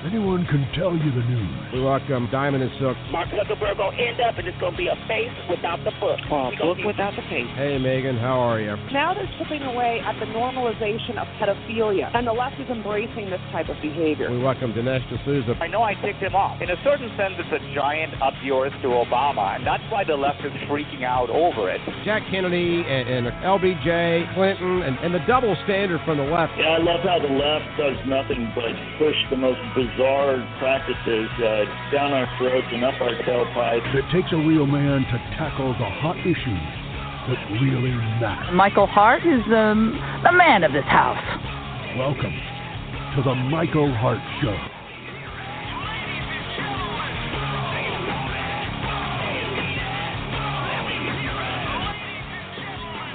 Anyone can tell you the news. We welcome Diamond and Silk. Mark Zuckerberg will end up, and it's going to be a face without the book. Book without the face. Hey, Megan, how are you? Now they're chipping away at the normalization of pedophilia, and the left is embracing this type of behavior. We welcome Dinesh D'Souza. I know I ticked him off. In a certain sense, it's a giant up yours to Obama, and that's why the left is freaking out over it. Jack Kennedy and LBJ, Clinton, and the double standard from the left. Yeah, I love how the left does nothing but push the most bizarre practices down our throats and up our tailpipes. It takes a real man to tackle the hot issues that really matter. Michael Hart is the man of this house. Welcome to the Michael Hart Show.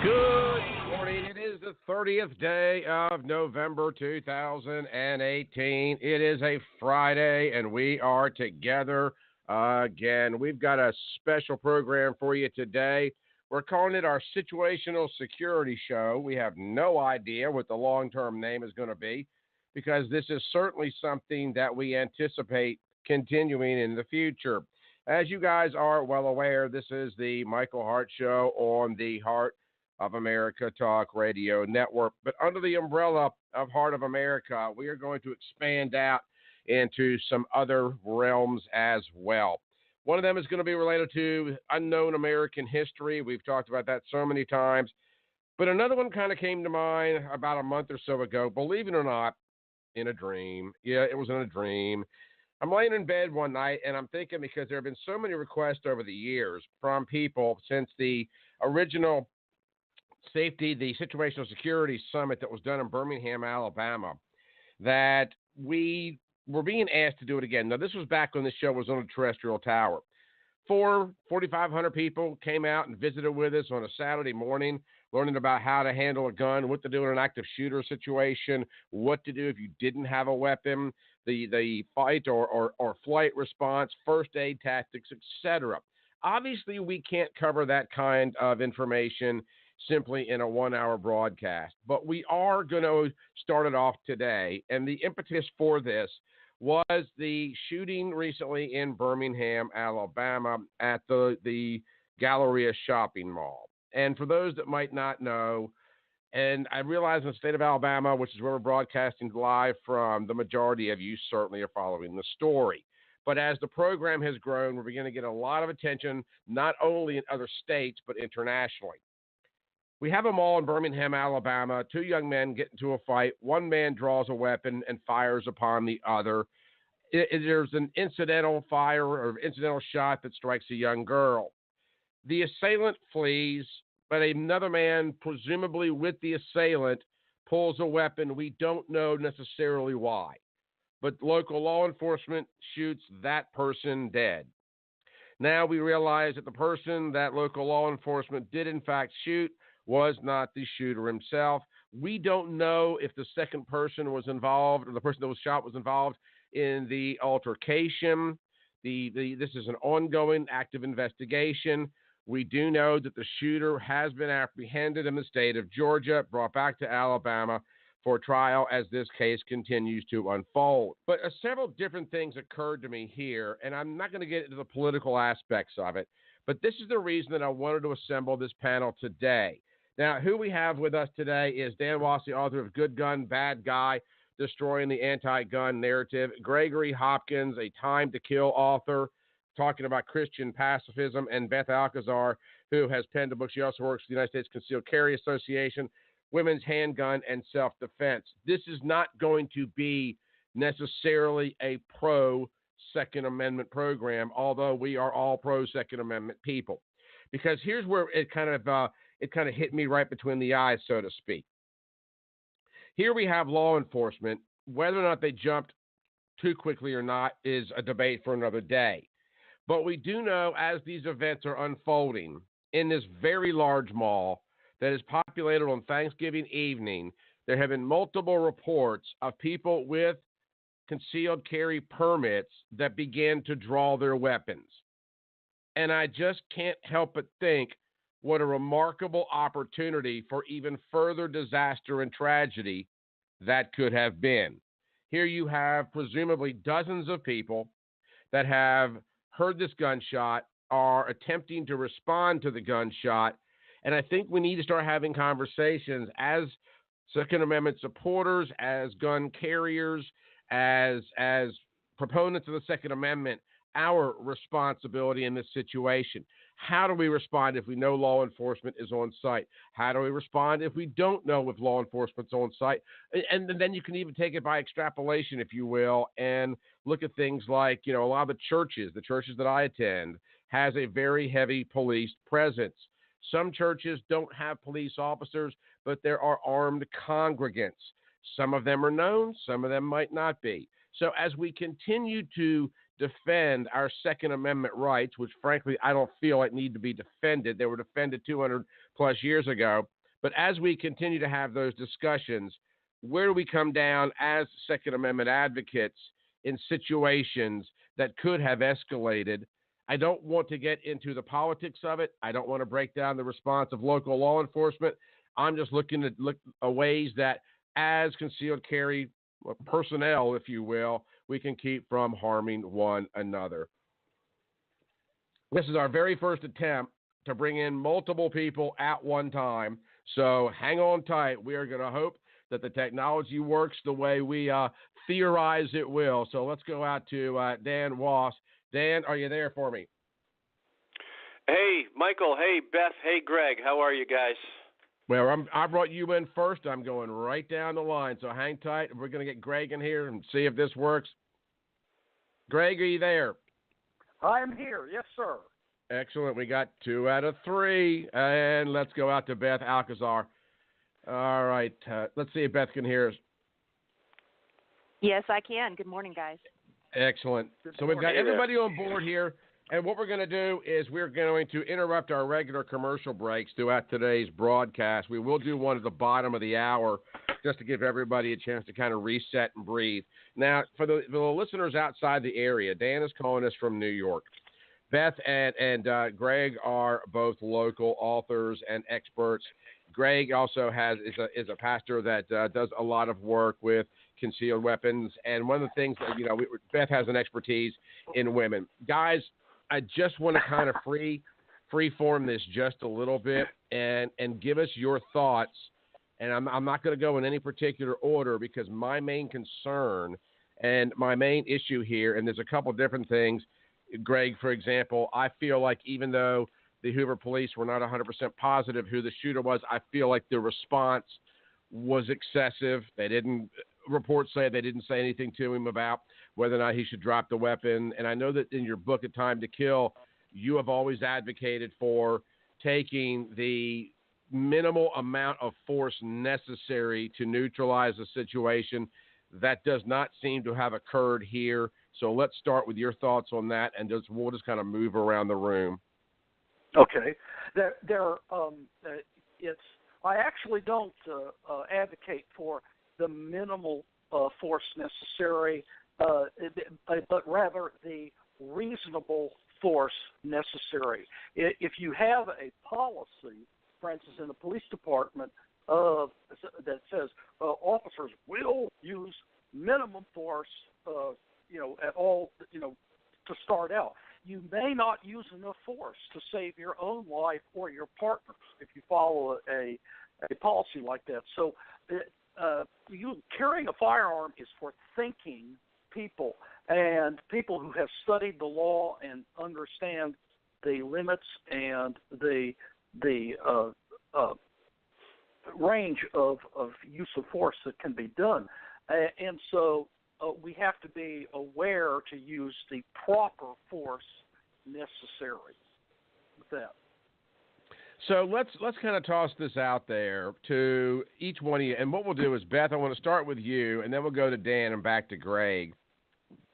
Good morning. It is the 30th day of November 2018. It is a Friday, and we are together again. We've got a special program for you today. We're calling it our Situational Security Show. We have no idea what the long-term name is going to be because this is certainly something that we anticipate continuing in the future. As you guys are well aware, this is the Michael Hart Show on the Heart of America Talk Radio Network. But under the umbrella of Heart of America, we are going to expand out into some other realms as well. One of them is going to be related to unknown American history. We've talked about that so many times. But another one kind of came to mind about a month or so ago, believe it or not, in a dream. Yeah, it was in a dream. I'm laying in bed one night, and I'm thinking, because there have been so many requests over the years from people since the original the Situational Security Summit that was done in Birmingham, Alabama, that we were being asked to do it again. Now, this was back when the show was on a terrestrial tower. 4,500 people came out and visited with us on a Saturday morning, learning about how to handle a gun, what to do in an active shooter situation, what to do if you didn't have a weapon, the fight or flight response, first aid tactics, etc. Obviously, we can't cover that kind of information simply in a 1-hour broadcast. But we are going to start it off today. And the impetus for this was the shooting recently in Birmingham, Alabama at the Galleria shopping mall. And for those that might not know, and I realize in the state of Alabama, which is where we're broadcasting live from, the majority of you certainly are following the story. But as the program has grown, we're beginning to get a lot of attention, not only in other states, but internationally. We have a mall in Birmingham, Alabama. 2 young men get into a fight. One man draws a weapon and fires upon the other. There's an incidental fire or incidental shot that strikes a young girl. The assailant flees, but another man, presumably with the assailant, pulls a weapon. We don't know necessarily why, but local law enforcement shoots that person dead. Now we realize that the person that local law enforcement did in fact shoot was not the shooter himself. We don't know if the second person was involved or the person that was shot was involved in the altercation. This is an ongoing active investigation. We do know that the shooter has been apprehended in the state of Georgia, brought back to Alabama for trial as this case continues to unfold. But several different things occurred to me here, and I'm not going to get into the political aspects of it, but this is the reason that I wanted to assemble this panel today. Now, who we have with us today is Dan Wos, the author of Good Gun, Bad Guy, Destroying the Anti-Gun Narrative. Gregory Hopkins, a Time to Kill author, talking about Christian pacifism, and Beth Alcazar, who has penned a book. She also works for the United States Concealed Carry Association, Women's Handgun, and Self-Defense. This is not going to be necessarily a pro-Second Amendment program, although we are all pro-Second Amendment people. Because here's where it kind of hit me right between the eyes, so to speak. Here we have law enforcement. Whether or not they jumped too quickly or not is a debate for another day. But we do know, as these events are unfolding in this very large mall that is populated on Thanksgiving evening, there have been multiple reports of people with concealed carry permits that began to draw their weapons. And I just can't help but think what a remarkable opportunity for even further disaster and tragedy that could have been. Here you have presumably dozens of people that have heard this gunshot, are attempting to respond to the gunshot. And I think we need to start having conversations as Second Amendment supporters, as gun carriers, as proponents of the Second Amendment, our responsibility in this situation. How do we respond if we know law enforcement is on site? How do we respond if we don't know if law enforcement's on site? And then you can even take it by extrapolation, if you will, and look at things like, a lot of the churches that I attend has a very heavy police presence. Some churches don't have police officers, but there are armed congregants. Some of them are known, some of them might not be. So as we continue to defend our Second Amendment rights, which frankly I don't feel like need to be defended. They were defended 200 plus years ago. But as we continue to have those discussions, where do we come down as Second Amendment advocates in situations that could have escalated? I don't want to get into the politics of it. I don't want to break down the response of local law enforcement. I'm just looking at ways that as concealed carry personnel, if you will, we can keep from harming one another. This is our very first attempt to bring in multiple people at one time, so hang on tight. We are going to hope that the technology works the way we theorize it will. So let's go out to Dan Wos. Dan, are you there for me? Hey, Michael. Hey, Beth. Hey, Greg. How are you guys? Well, I brought you in first. I'm going right down the line, so hang tight. We're going to get Greg in here and see if this works. Greg, are you there? I'm here. Yes, sir. Excellent. We got 2 out of 3. And let's go out to Beth Alcazar. All right. Let's see if Beth can hear us. Yes, I can. Good morning, guys. Excellent. So we've got everybody on board here. And what we're going to do is we're going to interrupt our regular commercial breaks throughout today's broadcast. We will do one at the bottom of the hour just to give everybody a chance to kind of reset and breathe. Now, for the listeners outside the area, Dan is calling us from New York. Beth and Greg are both local authors and experts. Greg also is a pastor that does a lot of work with concealed weapons. And one of the things that, Beth has an expertise in women. Guys, I just want to kind of free form this just a little bit and give us your thoughts. And I'm not going to go in any particular order because my main concern and my main issue here, and there's a couple different things. Greg, for example, I feel like even though the Hoover police were not 100% positive who the shooter was, I feel like the response was excessive. Reports say they didn't say anything to him about whether or not he should drop the weapon. And I know that in your book, A Time to Kill, you have always advocated for taking the minimal amount of force necessary to neutralize the situation. That does not seem to have occurred here. So let's start with your thoughts on that, and we'll just kind of move around the room. Okay. I actually don't advocate for the minimal force necessary, but rather the reasonable force necessary. If you have a policy, for instance, in the police department that says officers will use minimum force, at all, to start out, you may not use enough force to save your own life or your partner's if you follow a policy like that. So carrying a firearm is for thinking people and people who have studied the law and understand the limits and the range of use of force that can be done. And so we have to be aware to use the proper force necessary with that. So let's kind of toss this out there to each one of you. And what we'll do is, Beth, I want to start with you, and then we'll go to Dan and back to Greg.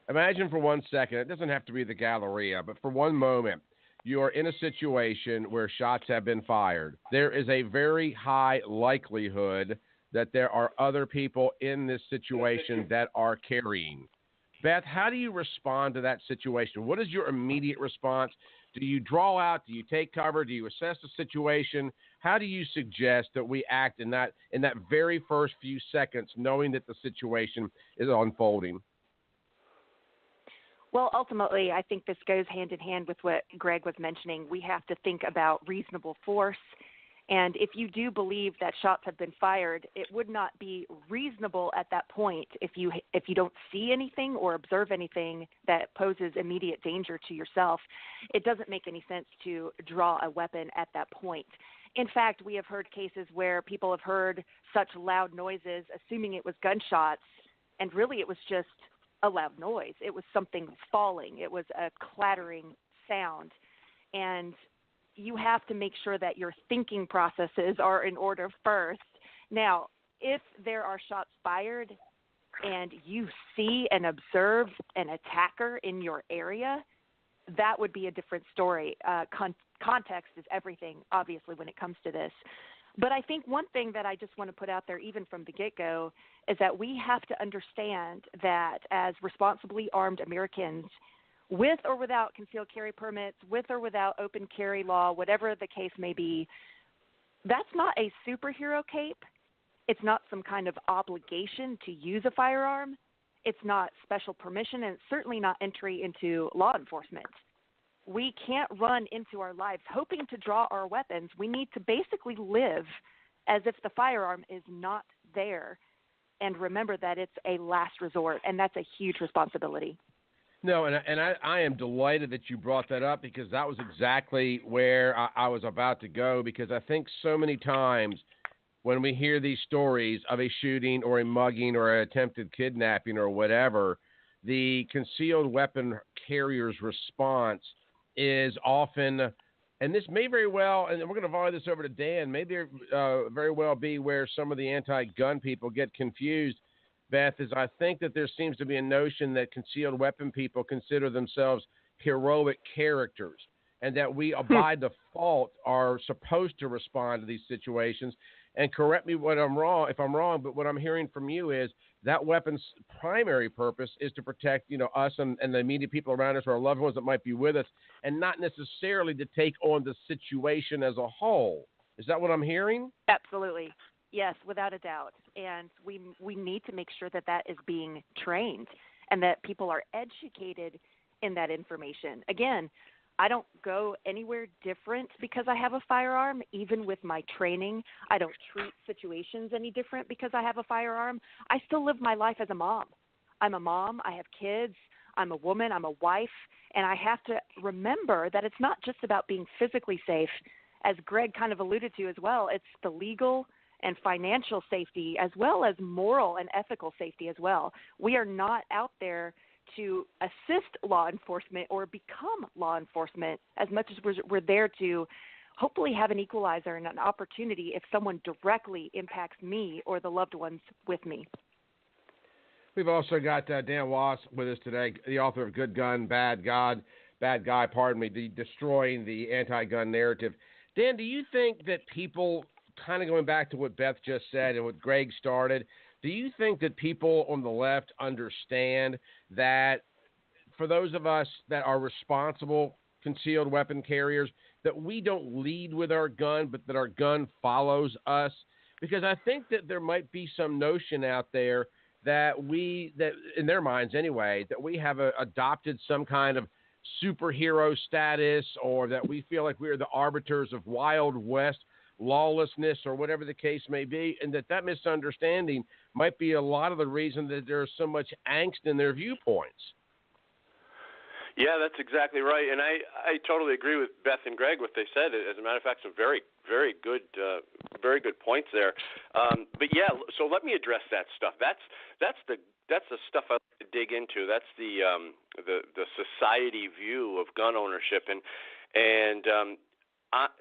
Imagine for 1 second, it doesn't have to be the Galleria, but for one moment, you are in a situation where shots have been fired. There is a very high likelihood that there are other people in this situation that are carrying. Beth, how do you respond to that situation? What is your immediate response? Do you draw out? Do you take cover? Do you assess the situation? How do you suggest that we act in that very first few seconds, knowing that the situation is unfolding? Well, ultimately, I think this goes hand in hand with what Greg was mentioning. We have to think about reasonable force. And if you do believe that shots have been fired, it would not be reasonable at that point if you don't see anything or observe anything that poses immediate danger to yourself. It doesn't make any sense to draw a weapon at that point. In fact, we have heard cases where people have heard such loud noises, assuming it was gunshots, and really it was just a loud noise. It was something falling. It was a clattering sound. And you have to make sure that your thinking processes are in order first. Now, if there are shots fired and you see and observe an attacker in your area, that would be a different story. Context is everything, obviously, when it comes to this. But I think one thing that I just want to put out there, even from the get-go, is that we have to understand that as responsibly armed Americans, with or without concealed carry permits, with or without open carry law, whatever the case may be, that's not a superhero cape. It's not some kind of obligation to use a firearm. It's not special permission, and it's certainly not entry into law enforcement. We can't run into our lives hoping to draw our weapons. We need to basically live as if the firearm is not there, and remember that it's a last resort, and that's a huge responsibility. No, and I am delighted that you brought that up, because that was exactly where I was about to go, because I think so many times when we hear these stories of a shooting or a mugging or an attempted kidnapping or whatever, the concealed weapon carrier's response is often, and this may very well, and we're going to volley this over to Dan, may there very well be where some of the anti-gun people get confused, Beth, is I think that there seems to be a notion that concealed weapon people consider themselves heroic characters, and that we, by default, are supposed to respond to these situations. And correct me if I'm wrong, but what I'm hearing from you is that weapon's primary purpose is to protect, us and the immediate people around us or our loved ones that might be with us, and not necessarily to take on the situation as a whole. Is that what I'm hearing? Absolutely. Yes, without a doubt. And we need to make sure that that is being trained and that people are educated in that information. Again, I don't go anywhere different because I have a firearm, even with my training. I don't treat situations any different because I have a firearm. I still live my life as a mom. I'm a mom. I have kids. I'm a woman. I'm a wife. And I have to remember that it's not just about being physically safe, as Greg kind of alluded to as well. It's the legal and financial safety as well as moral and ethical safety as well. We are not out there to assist law enforcement or become law enforcement as much as we're there to hopefully have an equalizer and an opportunity if someone directly impacts me or the loved ones with me. We've also got Dan Wos with us today, the author of Good Gun, Bad Guy, Destroying the Anti-Gun Narrative. Dan, do you think that people, kind of going back to what Beth just said and what Greg started, do you think that people on the left understand that for those of us that are responsible concealed weapon carriers, that we don't lead with our gun, but that our gun follows us? Because I think that there might be some notion out there that in their minds anyway, that we have adopted some kind of superhero status, or that we feel like we're the arbiters of Wild West lawlessness or whatever the case may be, and that misunderstanding might be a lot of the reason that there's so much angst in their viewpoints. Yeah, that's exactly right, and I totally agree with Beth and Greg what they said. As a matter of fact, some very good points there. But yeah, so let me address that stuff. That's the stuff I like to dig into. That's the society view of gun ownership, and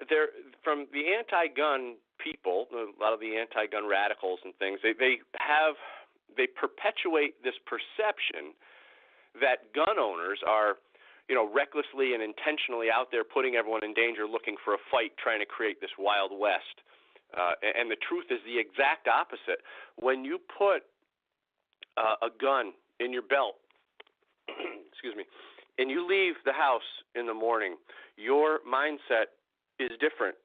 there, from the anti-gun people, a lot of the anti-gun radicals and things, they perpetuate this perception that gun owners are, recklessly and intentionally out there putting everyone in danger, looking for a fight, trying to create this Wild West. And the truth is the exact opposite. When you put a gun in your belt, excuse me, and you leave the house in the morning, your mindset is different.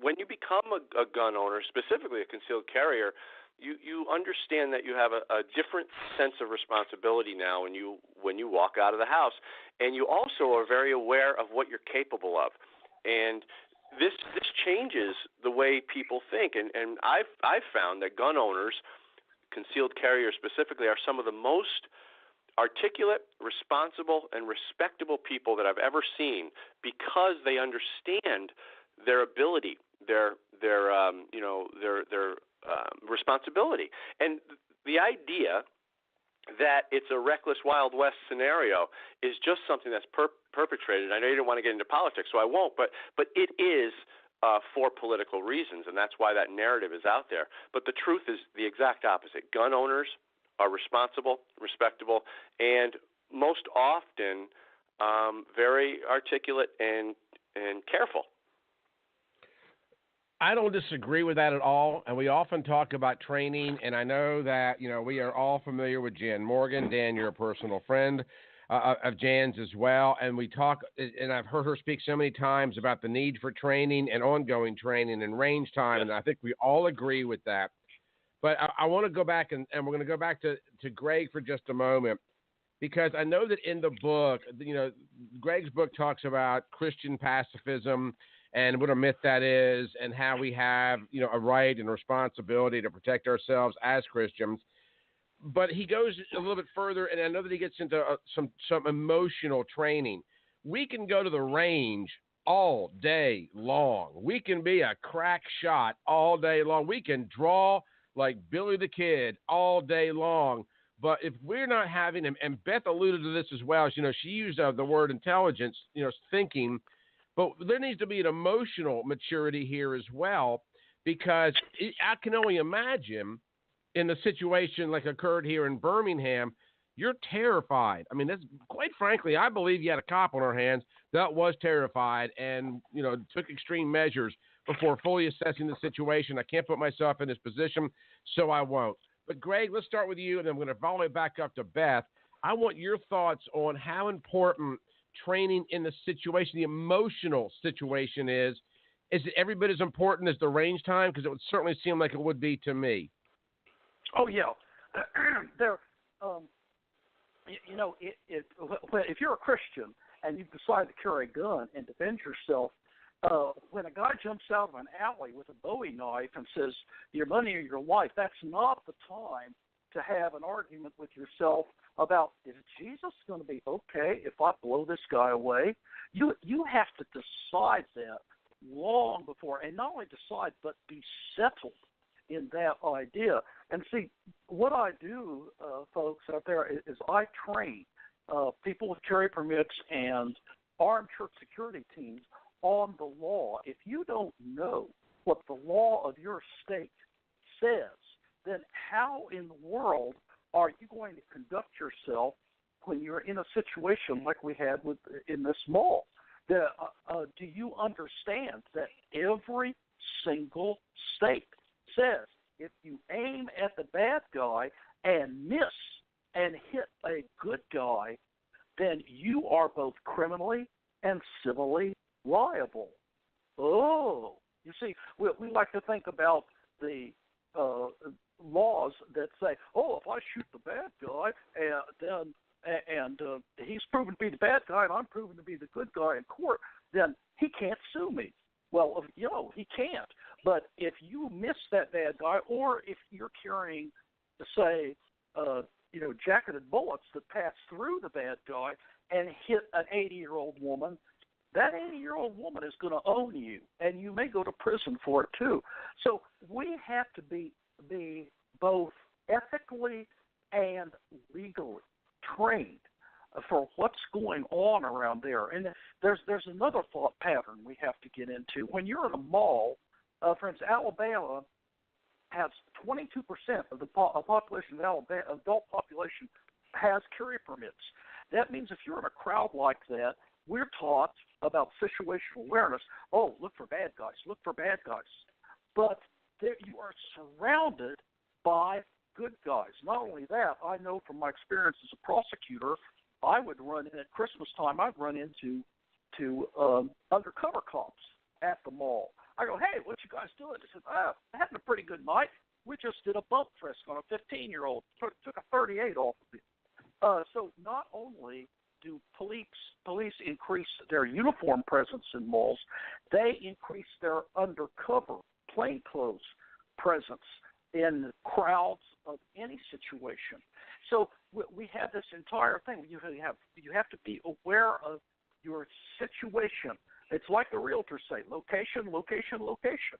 When you become a gun owner, specifically a concealed carrier, you understand that you have a different sense of responsibility now when you walk out of the house, and you also are very aware of what you're capable of, and this changes the way people think. And I've found that gun owners, concealed carriers specifically, are some of the most articulate, responsible, and respectable people that I've ever seen, because they understand their ability, their responsibility. And the idea that it's a reckless Wild West scenario is just something that's perpetrated. I know you don't want to get into politics, so I won't, but it is for political reasons, and that's why that narrative is out there. But the truth is the exact opposite. Gun owners are responsible, respectable, and most often very articulate and careful. I don't disagree with that at all, and we often talk about training, and I know that, we are all familiar with Jan Morgan. Dan, you're a personal friend of Jan's as well, and we talk, and I've heard her speak so many times about the need for training and ongoing training and range time, and I think we all agree with that. But I want to go back, and we're going to go back to Greg for just a moment, because I know that in the book, Greg's book talks about Christian pacifism and what a myth that is, and how we have, a right and responsibility to protect ourselves as Christians. But he goes a little bit further, and I know that he gets into some emotional training. We can go to the range all day long. We can be a crack shot all day long. We can draw like Billy the Kid all day long. But if we're not having, and Beth alluded to this as well, she used the word intelligence, thinking. But there needs to be an emotional maturity here as well, because I can only imagine in the situation like occurred here in Birmingham, you're terrified. I mean, that's, quite frankly, I believe you had a cop on our hands that was terrified and, took extreme measures before fully assessing the situation. I can't put myself in this position, so I won't. But, Greg, let's start with you, and I'm going to follow it back up to Beth. I want your thoughts on how important training in the situation, the emotional situation is it every bit as important as the range time? Because it would certainly seem like it would be to me. Oh, yeah. If you're a Christian and you decide to carry a gun and defend yourself, when a guy jumps out of an alley with a Bowie knife and says, your money or your life, that's not the time to have an argument with yourself about, is Jesus going to be okay if I blow this guy away? You have to decide that long before, and not only decide, but be settled in that idea. And see, what I do, folks out there, is I train people with carry permits and armed church security teams on the law. If you don't know what the law of your state says, then how in the world are you going to conduct yourself when you're in a situation like we had in this mall? Do you understand that every single state says if you aim at the bad guy and miss and hit a good guy, then you are both criminally and civilly liable? Oh, you see, we like to think about the laws that say, oh, if I shoot the bad guy and he's proven to be the bad guy and I'm proven to be the good guy in court, then he can't sue me. Well, he can't. But if you miss that bad guy, or if you're carrying, say, jacketed bullets that pass through the bad guy and hit an 80-year-old woman, that 80-year-old woman is going to own you, and you may go to prison for it too. So we have to be both ethically and legally trained for what's going on around there. And there's another thought pattern we have to get into. When you're in a mall, for instance, Alabama has 22% of the population of Alabama, adult population, has carry permits. That means if you're in a crowd like that, we're taught about situational awareness. Oh, look for bad guys. Look for bad guys. But you are surrounded by good guys. Not only that, I know from my experience as a prosecutor I would run in at Christmas time. I'd run into undercover cops at the mall. I go, hey, what you guys doing? They said, having a pretty good night. We just did a bump frisk on a 15-year-old. Took a 38 off of it. So not only do police increase their uniform presence in malls, they increase their undercover plainclothes presence in crowds of any situation. So we have this entire thing. You have to be aware of your situation. It's like the realtors say, location, location, location.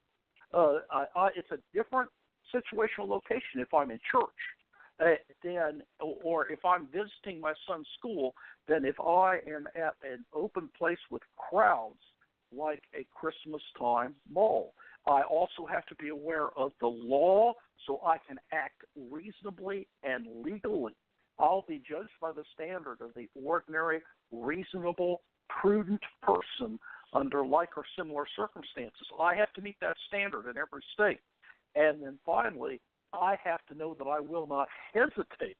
It's a different situational location if I'm in church or if I'm visiting my son's school than if I am at an open place with crowds like a Christmas time mall. I also have to be aware of the law so I can act reasonably and legally. I'll be judged by the standard of the ordinary, reasonable, prudent person under like or similar circumstances. I have to meet that standard in every state. And then finally, I have to know that I will not hesitate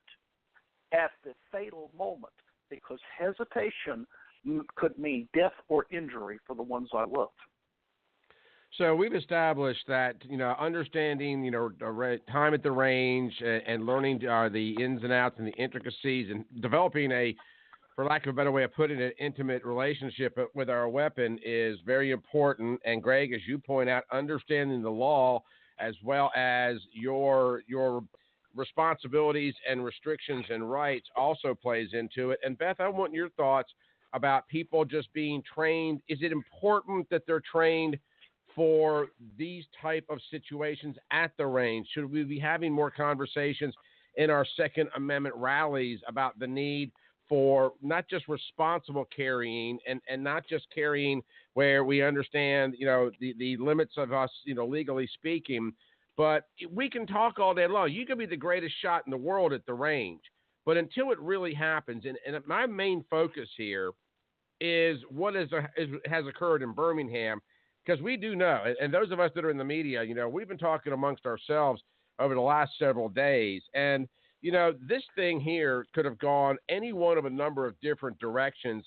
at the fatal moment, because hesitation could mean death or injury for the ones I love. So we've established that, understanding, time at the range and learning the ins and outs and the intricacies and developing for lack of a better way of putting it, intimate relationship with our weapon is very important. And Greg, as you point out, understanding the law as well as your responsibilities and restrictions and rights also plays into it. And Beth, I want your thoughts about people just being trained. Is it important that they're trained for these type of situations at the range? Should we be having more conversations in our Second Amendment rallies about the need for not just responsible carrying and not just carrying where we understand, the limits of us, legally speaking, but we can talk all day long. You can be the greatest shot in the world at the range, but until it really happens, and my main focus here is what has occurred in Birmingham, because we do know, and those of us that are in the media, we've been talking amongst ourselves over the last several days, and this thing here could have gone any one of a number of different directions.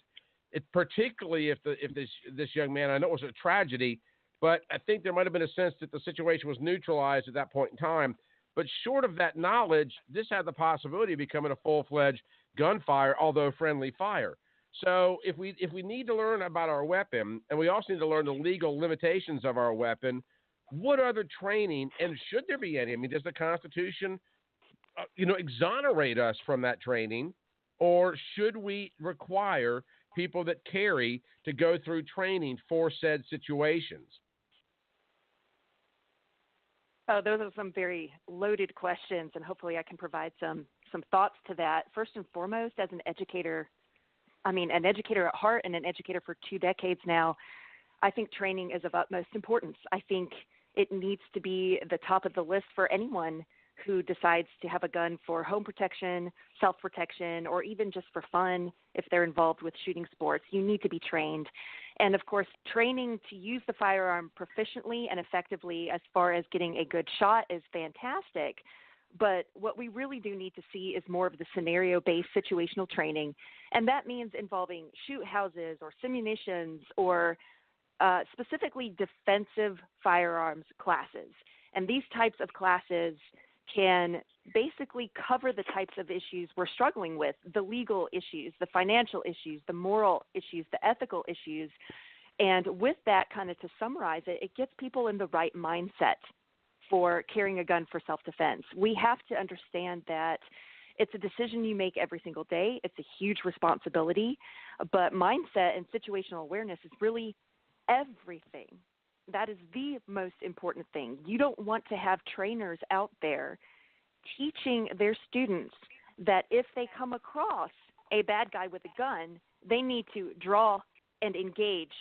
Particularly if this young man, I know it was a tragedy, but I think there might have been a sense that the situation was neutralized at that point in time. But short of that knowledge, this had the possibility of becoming a full-fledged gunfire, although friendly fire. So if we need to learn about our weapon, and we also need to learn the legal limitations of our weapon, what other training, and should there be any? I mean, does the Constitution exonerate us from that training, or should we require people that carry to go through training for said situations? Oh, those are some very loaded questions, and hopefully I can provide some thoughts to that. First and foremost, as an educator at Hart and an educator for 2 decades now, I think training is of utmost importance. I think it needs to be the top of the list for anyone who decides to have a gun for home protection, self-protection, or even just for fun if they're involved with shooting sports. You need to be trained. And, of course, training to use the firearm proficiently and effectively as far as getting a good shot is fantastic. But what we really do need to see is more of the scenario-based situational training, and that means involving shoot houses or simunitions or specifically defensive firearms classes. And these types of classes can basically cover the types of issues we're struggling with, the legal issues, the financial issues, the moral issues, the ethical issues. And with that, kind of to summarize it, it gets people in the right mindset for carrying a gun for self-defense. We have to understand that it's a decision you make every single day. It's a huge responsibility, but mindset and situational awareness is really everything. That is the most important thing. You don't want to have trainers out there teaching their students that if they come across a bad guy with a gun, they need to draw and engage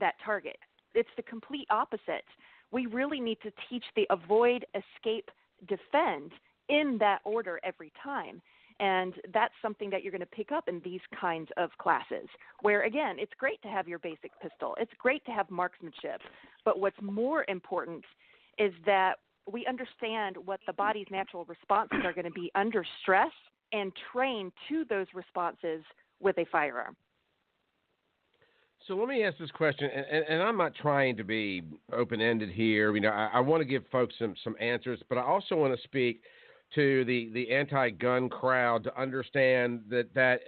that target. It's the complete opposite. We really need to teach the avoid, escape, defend in that order every time. And that's something that you're going to pick up in these kinds of classes where, again, it's great to have your basic pistol. It's great to have marksmanship. But what's more important is that we understand what the body's natural responses are going to be under stress and train to those responses with a firearm. So let me ask this question, and I'm not trying to be open-ended here. I want to give folks some answers, but I also want to speak to the anti-gun crowd to understand that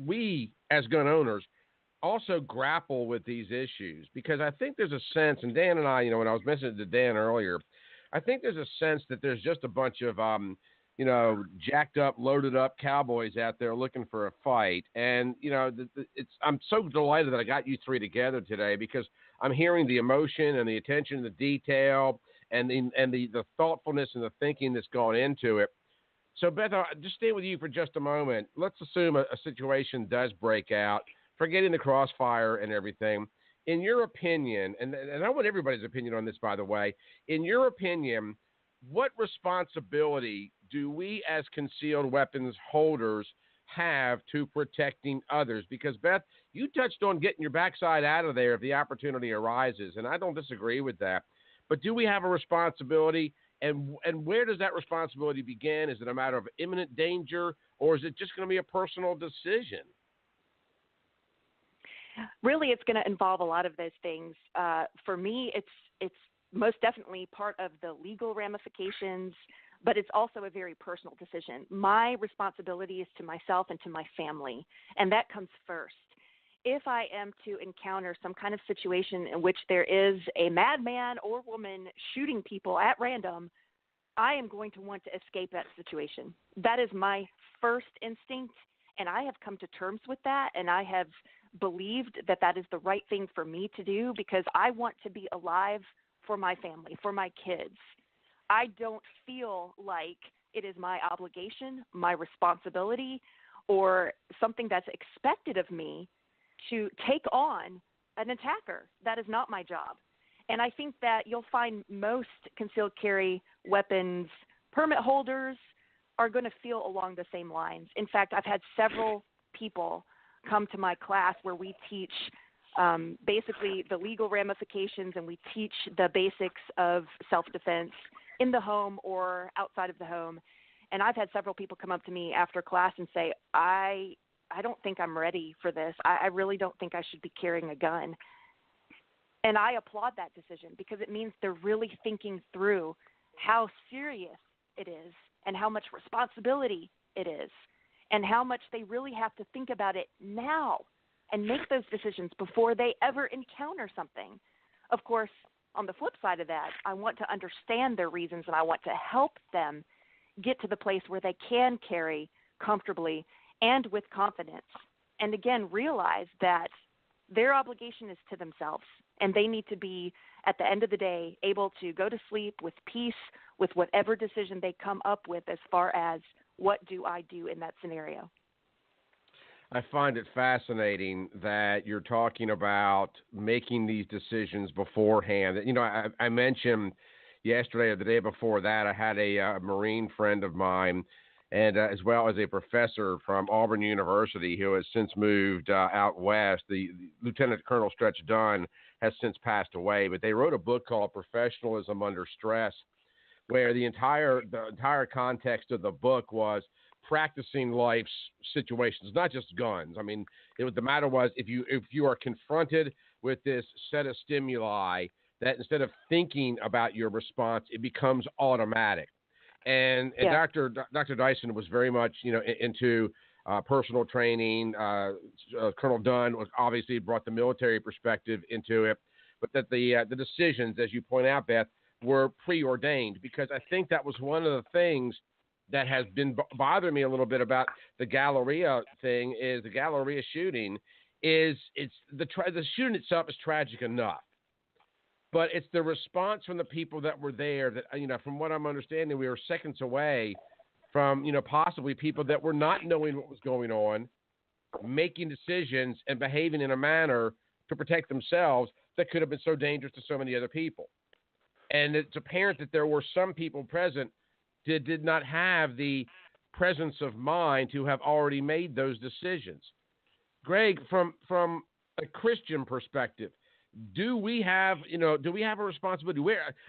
we, as gun owners, also grapple with these issues, because I think there's a sense, and Dan and I, when I was mentioning to Dan earlier, I think there's a sense that there's just a bunch of jacked up, loaded up cowboys out there looking for a fight. And, I'm so delighted that I got you three together today, because I'm hearing the emotion and the attention to detail and the thoughtfulness and the thinking that's gone into it. So, Beth, I'll just stay with you for just a moment. Let's assume a situation does break out, forgetting the crossfire and everything. In your opinion, and I want everybody's opinion on this, by the way, in your opinion, what responsibility do we as concealed weapons holders have to protecting others? Because, Beth, you touched on getting your backside out of there if the opportunity arises, and I don't disagree with that. But do we have a responsibility, and where does that responsibility begin? Is it a matter of imminent danger, or is it just going to be a personal decision? Really, it's going to involve a lot of those things. For me, it's most definitely part of the legal ramifications, but it's also a very personal decision. My responsibility is to myself and to my family, and that comes first. If I am to encounter some kind of situation in which there is a madman or woman shooting people at random, I am going to want to escape that situation. That is my first instinct, and I have come to terms with that, and I have believed that that is the right thing for me to do, because I want to be alive for my family, for my kids. I don't feel like it is my obligation, my responsibility, or something that's expected of me to take on an attacker. That is not my job. And I think that you'll find most concealed carry weapons permit holders are going to feel along the same lines. In fact, I've had several people come to my class where we teach basically the legal ramifications, and we teach the basics of self-defense in the home or outside of the home. And I've had several people come up to me after class and say, I don't think I'm ready for this. I really don't think I should be carrying a gun. And I applaud that decision, because it means they're really thinking through how serious it is and how much responsibility it is, and how much they really have to think about it now and make those decisions before they ever encounter something. Of course, on the flip side of that, I want to understand their reasons, and I want to help them get to the place where they can carry comfortably and with confidence. And again, realize that their obligation is to themselves, and they need to be, at the end of the day, able to go to sleep with peace with whatever decision they come up with as far as what do I do in that scenario. I find it fascinating that you're talking about making these decisions beforehand. I mentioned yesterday or the day before that, I had a Marine friend of mine, and as well as a professor from Auburn University who has since moved out west. The Lieutenant Colonel Stretch Dunn has since passed away, but they wrote a book called Professionalism Under Stress, where the entire context of the book was practicing life's situations, not just guns. I mean, the matter was if you are confronted with this set of stimuli, that instead of thinking about your response, it becomes automatic. And Dr. Dyson was very much into personal training. Colonel Dunn was obviously brought the military perspective into it, but that the decisions, as you point out, Beth, were preordained, because I think that was one of the things that has been bothering me a little bit about the Galleria thing. Is the Galleria shooting is the shooting itself is tragic enough, but it's the response from the people that were there that, from what I'm understanding, we were seconds away from, possibly people that were not knowing what was going on, making decisions and behaving in a manner to protect themselves that could have been so dangerous to so many other people. And it's apparent that there were some people present that did not have the presence of mind to have already made those decisions. Greg, from a Christian perspective, do we have a responsibility?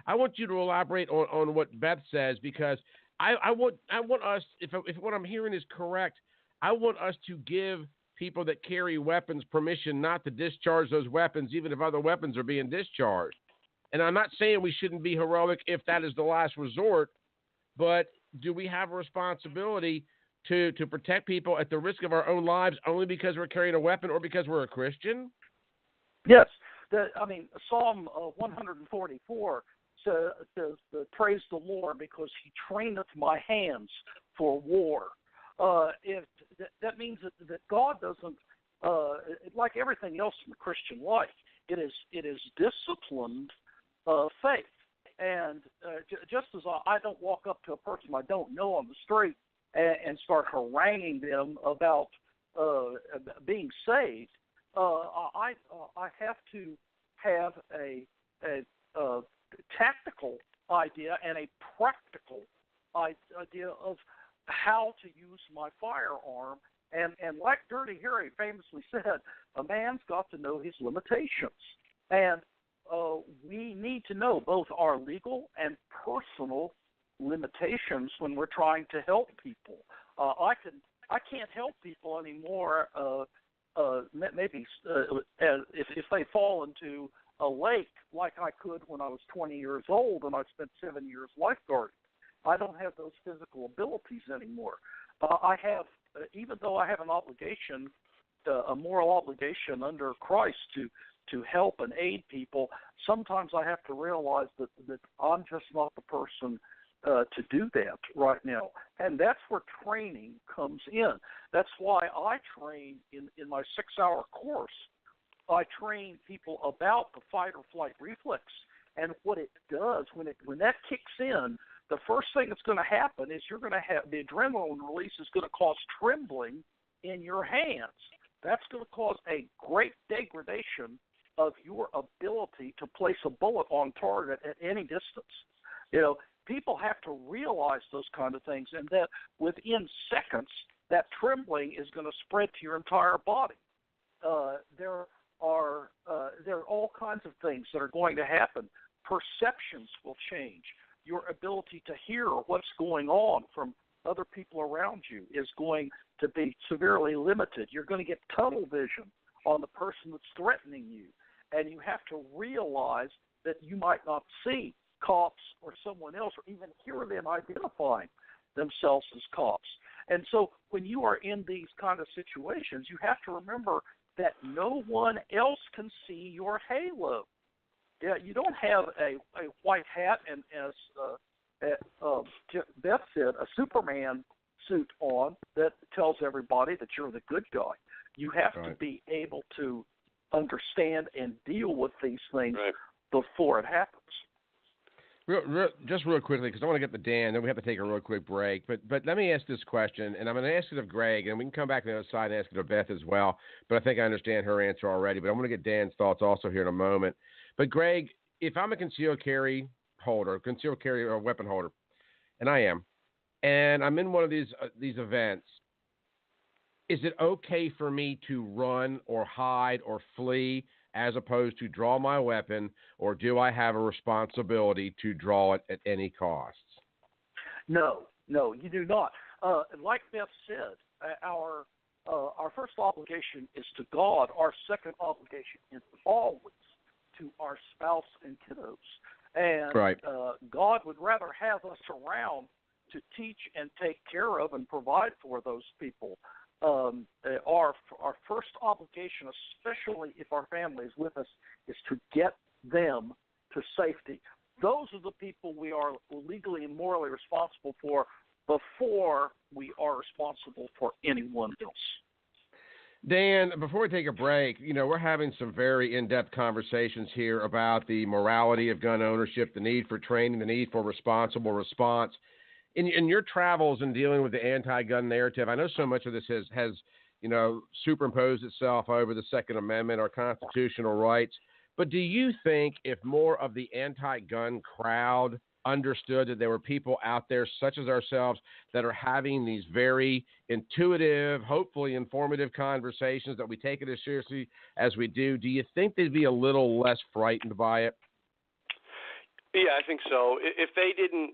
I want you to elaborate on what Beth says, because I want us, if what I'm hearing is correct, I want us to give people that carry weapons permission not to discharge those weapons, even if other weapons are being discharged. And I'm not saying we shouldn't be heroic if that is the last resort, but do we have a responsibility to protect people at the risk of our own lives only because we're carrying a weapon or because we're a Christian? Yes. Psalm 144 says, praise the Lord because he traineth my hands for war. That means that God doesn't, like everything else in the Christian life, it is disciplined faith. And just as I don't walk up to a person I don't know on the street and start haranguing them about being saved, I have to have a tactical idea and a practical idea of how to use my firearm. And like Dirty Harry famously said, a man's got to know his limitations. And we need to know both our legal and personal limitations when we're trying to help people. I can't help people anymore. Maybe if they fall into a lake like I could when I was 20 years old and I spent 7 years lifeguarding. I don't have those physical abilities anymore. I have, even though I have an obligation, a moral obligation under Christ to help and aid people, sometimes I have to realize that I'm just not the person to do that right now. And that's where training comes in. That's why I train in my 6-hour course. I train people about the fight or flight reflex and what it does. When that kicks in, the first thing that's going to happen is you're going to have the adrenaline release is going to cause trembling in your hands. That's going to cause a great degradation of your ability to place a bullet on target at any distance. People have to realize those kind of things, and that within seconds, that trembling is going to spread to your entire body. There are all kinds of things that are going to happen. Perceptions will change. Your ability to hear what's going on from other people around you is going to be severely limited. You're going to get tunnel vision on the person that's threatening you, and you have to realize that you might not see cops or someone else or even hear them identifying themselves as cops. And so when you are in these kind of situations, you have to remember that no one else can see your halo. Yeah, you don't have a white hat and, as Beth said, a Superman suit on that tells everybody that you're the good guy. You have to be able to understand and deal with these things before it happens. Just real quickly, because I want to get to Dan, then we have to take a real quick break. But let me ask this question, and I'm going to ask it of Greg, and we can come back to the other side and ask it of Beth as well. But I think I understand her answer already. But I'm going to get Dan's thoughts also here in a moment. But Greg, if I'm a concealed carry or weapon holder, and I am, and I'm in one of these events, is it okay for me to run or hide or flee as opposed to draw my weapon, or do I have a responsibility to draw it at any cost? No, you do not. Like Beth said, our first obligation is to God. Our second obligation is always to our spouse and kiddos. And God would rather have us around to teach and take care of and provide for those people. Our first obligation, especially if our family is with us, is to get them to safety. Those are the people we are legally and morally responsible for before we are responsible for anyone else. Dan, before we take a break, we're having some very in-depth conversations here about the morality of gun ownership, the need for training, the need for responsible response. In your travels and dealing with the anti-gun narrative, I know so much of this has superimposed itself over the Second Amendment, our constitutional rights. But do you think if more of the anti-gun crowd understood that there were people out there such as ourselves that are having these very intuitive, hopefully informative conversations, that we take it as seriously as we do you think they'd be a little less frightened by it? Yeah, I think so. If they didn't,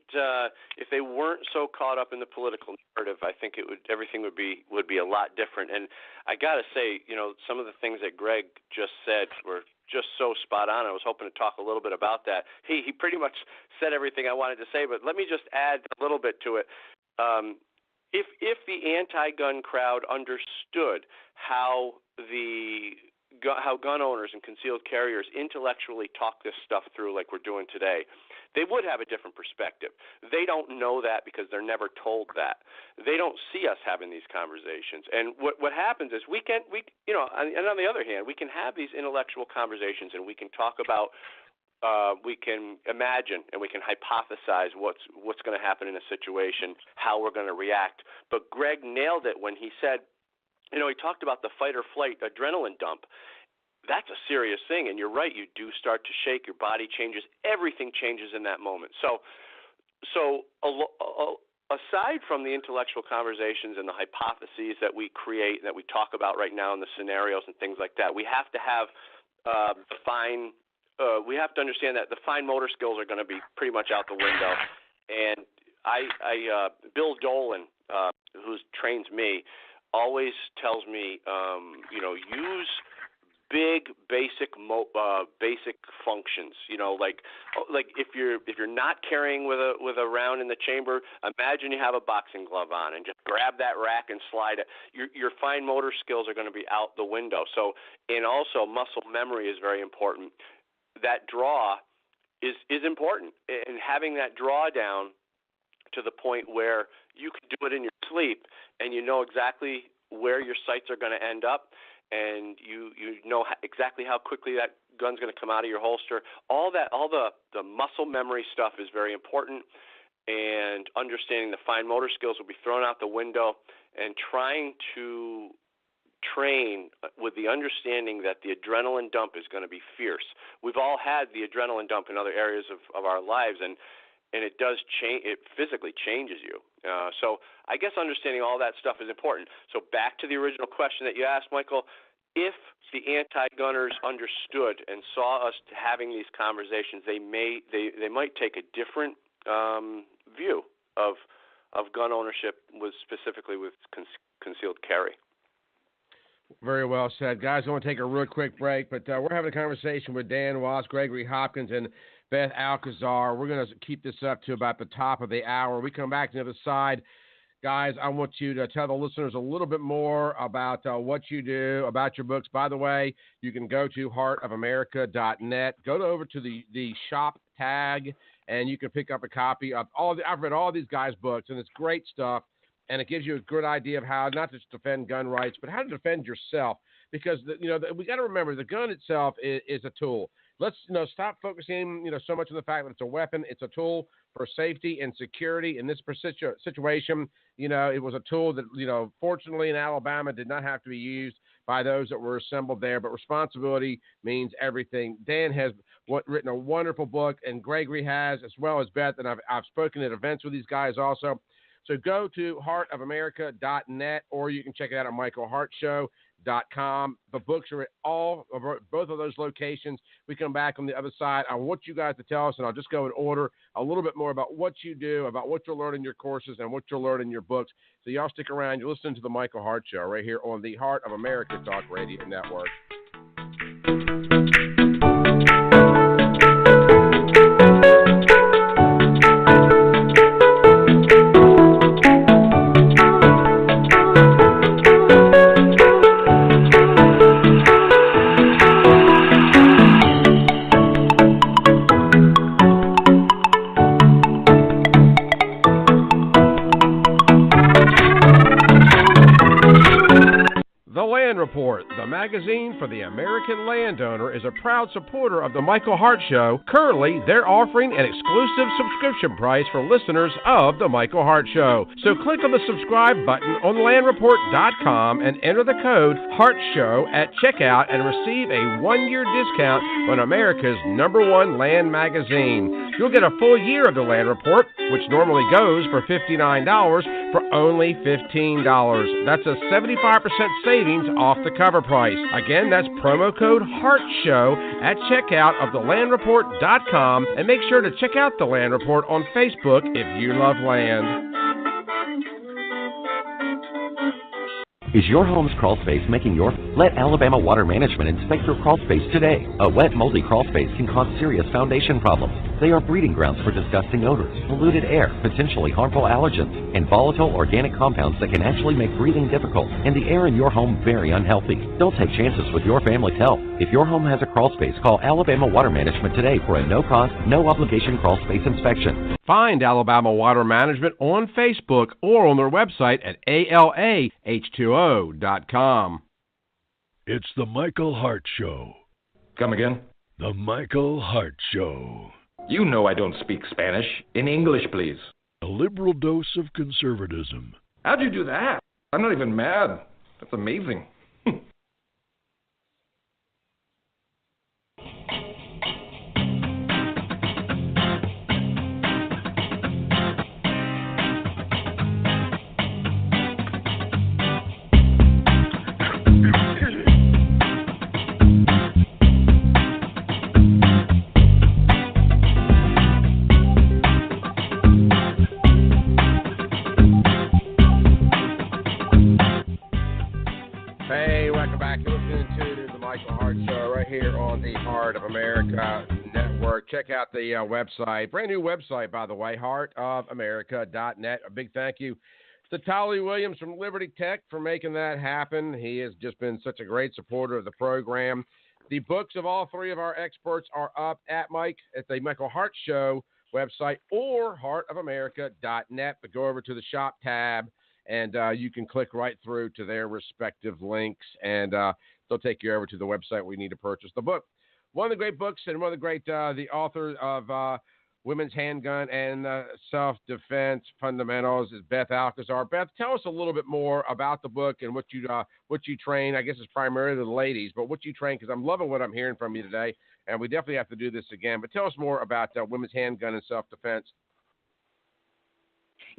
if they weren't so caught up in the political narrative, I think everything would be a lot different. And I got to say, some of the things that Greg just said were just so spot on. I was hoping to talk a little bit about that. He pretty much said everything I wanted to say, but let me just add a little bit to it. If the anti-gun crowd understood how gun owners and concealed carriers intellectually talk this stuff through like we're doing today, they would have a different perspective. They don't know that because they're never told that. They don't see us having these conversations. And what happens is and on the other hand, we can have these intellectual conversations and we can talk about we can imagine and we can hypothesize what's going to happen in a situation, how we're going to react. But Greg nailed it when he said, he talked about the fight or flight adrenaline dump. That's a serious thing, and you're right. You do start to shake. Your body changes. Everything changes in that moment. So aside from the intellectual conversations and the hypotheses that we create, that we talk about right now in the scenarios and things like that, we have to have we have to understand that the fine motor skills are going to be pretty much out the window. And Bill Dolan, who trains me, always tells me, use big basic functions. Like if you're not carrying with a round in the chamber, imagine you have a boxing glove on and just grab that rack and slide it. Your fine motor skills are going to be out the window. So, and also muscle memory is very important. That draw is important, and having that drawdown to the point where you can do it in your sleep and you know exactly where your sights are going to end up, and you know exactly how quickly that gun's going to come out of your holster. All the muscle memory stuff is very important, and understanding the fine motor skills will be thrown out the window, and trying to train with the understanding that the adrenaline dump is going to be fierce. We've all had the adrenaline dump in other areas of our lives, and it does change. It physically changes you. So I guess understanding all that stuff is important. So back to the original question that you asked, Michael, if the anti-gunners understood and saw us having these conversations, they might take a different view of gun ownership, specifically with concealed carry. Very well said. Guys, I want to take a real quick break, but we're having a conversation with Dan Wos, Gregory Hopkins, and Beth Alcazar. We're going to keep this up to about the top of the hour. We come back to the other side. Guys, I want you to tell the listeners a little bit more about what you do, about your books. By the way, you can go to heartofamerica.net. Go over to the shop tag, and you can pick up a copy of I've read all these guys' books, and it's great stuff. And it gives you a good idea of how not just defend gun rights, but how to defend yourself. Because we got to remember the gun itself is a tool. Let's stop focusing so much on the fact that it's a weapon. It's a tool for safety and security. In this situation, it was a tool that fortunately in Alabama did not have to be used by those that were assembled there. But responsibility means everything. Dan has written a wonderful book, and Gregory has, as well as Beth, and I've spoken at events with these guys also. So go to heartofamerica.net, or you can check it out at michaelhartshow.com. The books are at both of those locations. We come back on the other side. I want you guys to tell us, and I'll just go in order, a little bit more about what you do, about what you'll learn in your courses, and what you'll learn in your books. So y'all stick around. You're listening to the Michael Hart Show right here on the Heart of America Talk Radio Network. Report, the magazine for the American landowner, is a proud supporter of the Michael Hart Show. Currently, they're offering an exclusive subscription price for listeners of the Michael Hart Show. So click on the subscribe button on landreport.com and enter the code HARTSHOW at checkout and receive a 1-year discount on America's #1 land magazine. You'll get a full year of the Land Report, which normally goes for $59, for only $15. That's a 75% savings off the cover price. Again, that's promo code HARTSHOW at checkout of thelandreport.com, and make sure to check out The Land Report on Facebook if you love land. Is your home's crawl space making your... Let Alabama Water Management inspect your crawl space today. A wet, moldy crawl space can cause serious foundation problems. They are breeding grounds for disgusting odors, polluted air, potentially harmful allergens, and volatile organic compounds that can actually make breathing difficult and the air in your home very unhealthy. Don't take chances with your family's health. If your home has a crawl space, call Alabama Water Management today for a no-cost, no-obligation crawl space inspection. Find Alabama Water Management on Facebook or on their website at ALAH2O.com. It's the Michael Hart Show. Come again? The Michael Hart Show. You know I don't speak Spanish. In English, please. A liberal dose of conservatism. How'd you do that? I'm not even mad. That's amazing. Check out the website. Brand new website, by the way, heartofamerica.net. A big thank you to Tolly Williams from Liberty Tech for making that happen. He has just been such a great supporter of the program. The books of all three of our experts are up at the Michael Hart Show website or heartofamerica.net. But go over to the shop tab, and you can click right through to their respective links, and they'll take you over to the website where you need to purchase the book. One of the great books and one of the great, the author of Women's Handgun and Self-Defense Fundamentals is Beth Alcazar. Beth, tell us a little bit more about the book and what you train. I guess it's primarily the ladies, but what you train, because I'm loving what I'm hearing from you today, and we definitely have to do this again. But tell us more about Women's Handgun and Self-Defense.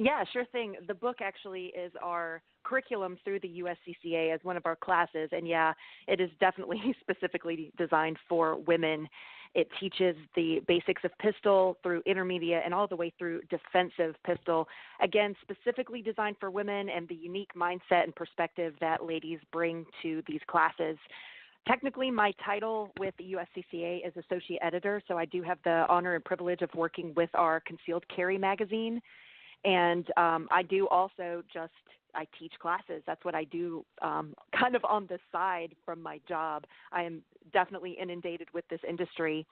Yeah, sure thing. The book actually is our curriculum through the USCCA as one of our classes. And yeah, it is definitely specifically designed for women. It teaches the basics of pistol through intermediate and all the way through defensive pistol. Again, specifically designed for women and the unique mindset and perspective that ladies bring to these classes. Technically, my title with the USCCA is Associate Editor, so I do have the honor and privilege of working with our Concealed Carry magazine. And I do also I teach classes. That's what I do kind of on the side from my job. I am definitely inundated with this industry.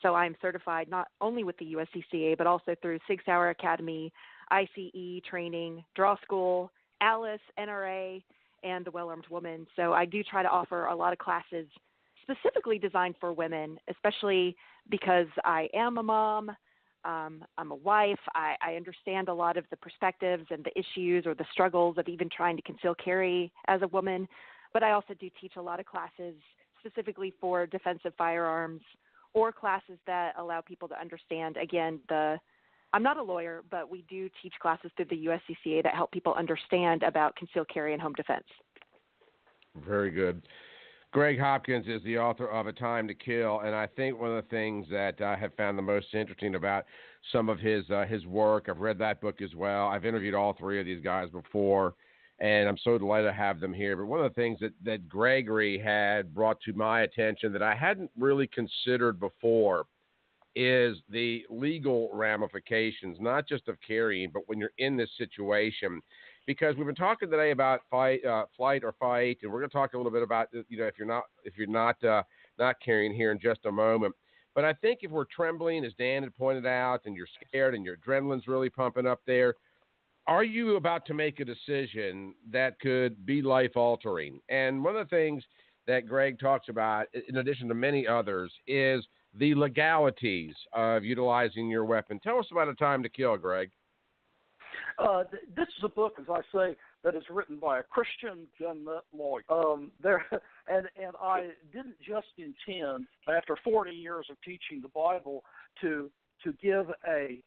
So I'm certified not only with the USCCA, but also through Sig Sauer Academy, ICE training, Draw School, ALICE, NRA, and the Well-Armed Woman. So I do try to offer a lot of classes specifically designed for women, especially because I am a mom. I'm a wife. I understand a lot of the perspectives and the issues or the struggles of even trying to conceal carry as a woman. But I also do teach a lot of classes specifically for defensive firearms or classes that allow people to understand, again, I'm not a lawyer, but we do teach classes through the USCCA that help people understand about concealed carry and home defense. Very good. Greg Hopkins is the author of A Time to Kill, and I think one of the things that I have found the most interesting about some of his work, I've read that book as well. I've interviewed all three of these guys before, and I'm so delighted to have them here. But one of the things that Gregory had brought to my attention that I hadn't really considered before is the legal ramifications, not just of carrying, but when you're in this situation. Because we've been talking today about flight or fight, and we're going to talk a little bit about if you're not carrying here in just a moment. But I think if we're trembling, as Dan had pointed out, and you're scared and your adrenaline's really pumping up there, are you about to make a decision that could be life-altering? And one of the things that Greg talks about, in addition to many others, is the legalities of utilizing your weapon. Tell us about A Time to Kill, Greg. This is a book, as I say, that is written by a Christian gun nut lawyer. And I didn't just intend, after 40 years of teaching the Bible, to give a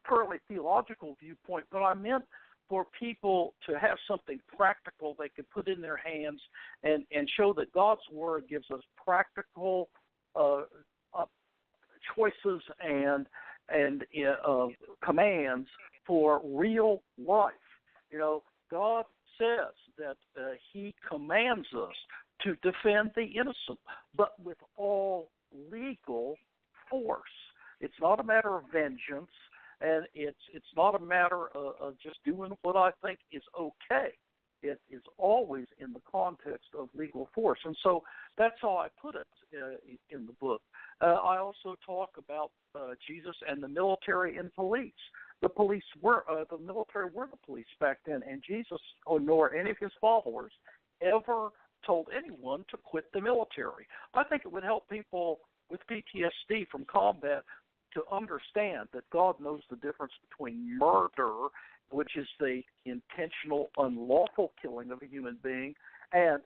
purely theological viewpoint, but I meant for people to have something practical they can put in their hands and show that God's Word gives us practical choices and commands for real life. You know, God says that He commands us to defend the innocent, but with all legal force. It's not a matter of vengeance, and it's not a matter of just doing what I think is okay. It is always in the context of legal force, and so that's how I put it in the book. I also talk about Jesus and the military and police. The military were the police back then, and Jesus, nor any of his followers, ever told anyone to quit the military. I think it would help people with PTSD from combat to understand that God knows the difference between murder, which is the intentional, unlawful killing of a human being, and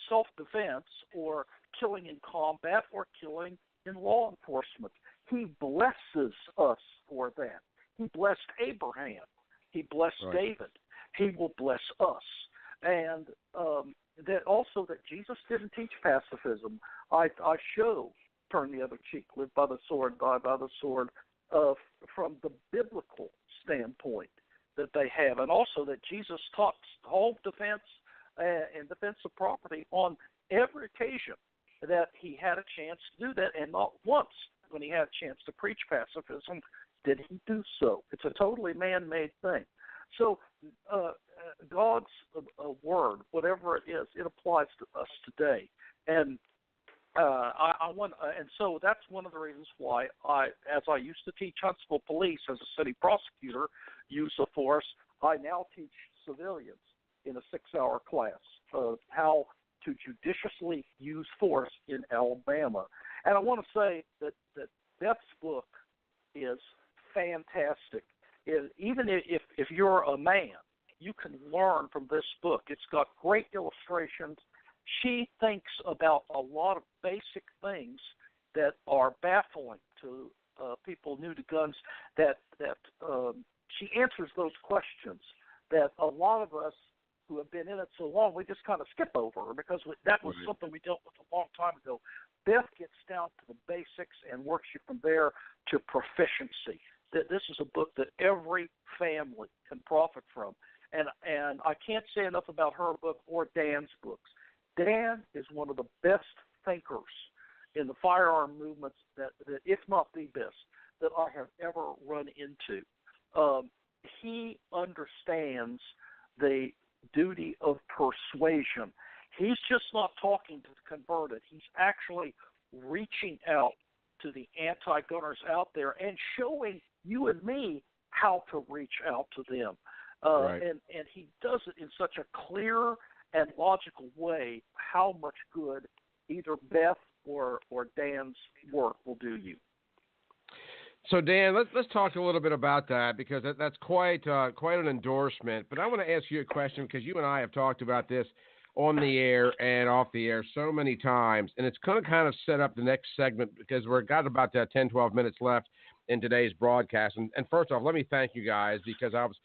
self-defense, or killing in combat, or killing in law enforcement. He blesses us for that. He blessed Abraham. He blessed David. He will bless us. And that also that Jesus didn't teach pacifism. I show turn the other cheek, live by the sword, die by the sword, from the biblical standpoint that they have, and also that Jesus taught home defense and defense of property on every occasion that he had a chance to do that, and not once when he had a chance to preach pacifism did he do so. It's a totally man-made thing. So God's word, whatever it is, it applies to us today, and and so that's one of the reasons why as I used to teach Huntsville police as a city prosecutor, use of force, I now teach civilians in a 6-hour class of how to judiciously use force in Alabama. And I want to say that Beth's book is fantastic. Even if you're a man, you can learn from this book. It's got great illustrations. She thinks about a lot of basic things that are baffling to people new to guns, that she answers those questions that a lot of us who have been in it so long, we just kind of skip over, because that was something we dealt with a long time ago. Beth gets down to the basics and works you from there to proficiency. This is a book that every family can profit from. And I can't say enough about her book or Dan's books. Dan is one of the best thinkers in the firearm movements, that if not the best, that I have ever run into. He understands the duty of persuasion. He's just not talking to the converted. He's actually reaching out to the anti-gunners out there and showing you and me how to reach out to them. And he does it in such a clear and logical way, how much good either Beth or Dan's work will do you. So, Dan, let's talk a little bit about that, because that's quite an endorsement. But I want to ask you a question, because you and I have talked about this on the air and off the air so many times, and it's going to kind of set up the next segment, because we've got about 10, 12 minutes left in today's broadcast. And first off, let me thank you guys, because I was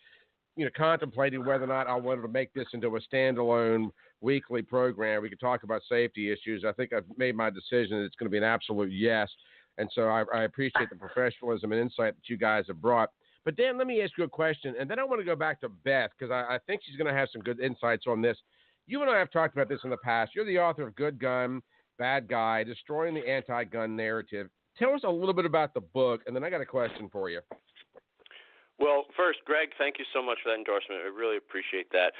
contemplating whether or not I wanted to make this into a standalone weekly program. We could talk about safety issues. I think I've made my decision. It's going to be an absolute yes. And so I appreciate the professionalism and insight that you guys have brought. But Dan, let me ask you a question, and then I want to go back to Beth, because I think she's going to have some good insights on this. You and I have talked about this in the past. You're the author of Good Gun, Bad Guy, Destroying the Anti-Gun Narrative. Tell us a little bit about the book, and then I got a question for you. Well, first, Greg, thank you so much for that endorsement. I really appreciate that.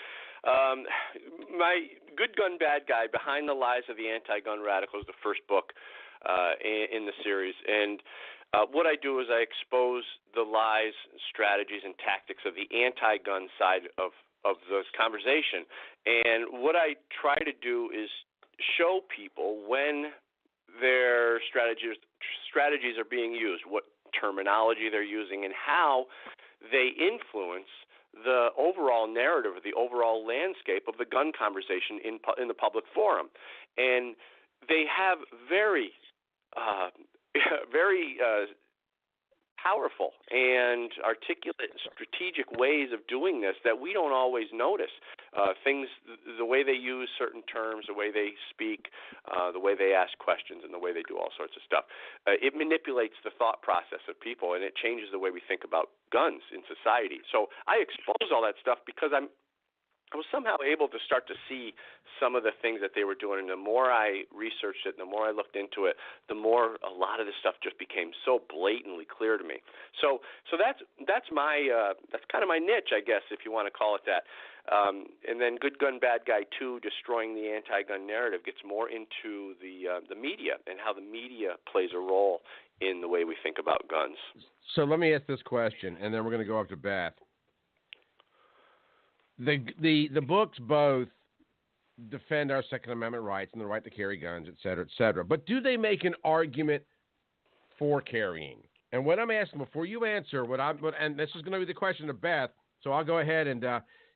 My Good Gun, Bad Guy, Behind the Lies of the Anti-Gun Radical is the first book in the series. And what I do is I expose the lies, strategies, and tactics of the anti-gun side of the conversation. And what I try to do is show people when their strategies are being used, what terminology they're using, and how they influence the overall narrative, or the overall landscape of the gun conversation in the public forum. And they have very powerful and articulate, strategic ways of doing this that we don't always notice. Things, the way they use certain terms, the way they speak, the way they ask questions, and the way they do all sorts of stuff. It manipulates the thought process of people, and it changes the way we think about guns in society. So I expose all that stuff because I was somehow able to start to see some of the things that they were doing, and the more I researched it, and the more I looked into it, the more a lot of this stuff just became so blatantly clear to me. So that's kind of my niche, I guess, if you want to call it that. And then Good Gun, Bad Guy 2, Destroying the Anti-Gun Narrative, gets more into the media and how the media plays a role in the way we think about guns. So let me ask this question, and then we're going to go up to Beth. The books both defend our Second Amendment rights and the right to carry guns, et cetera, et cetera. But do they make an argument for carrying? And what I'm asking before you answer, and this is going to be the question to Beth, so I'll go ahead and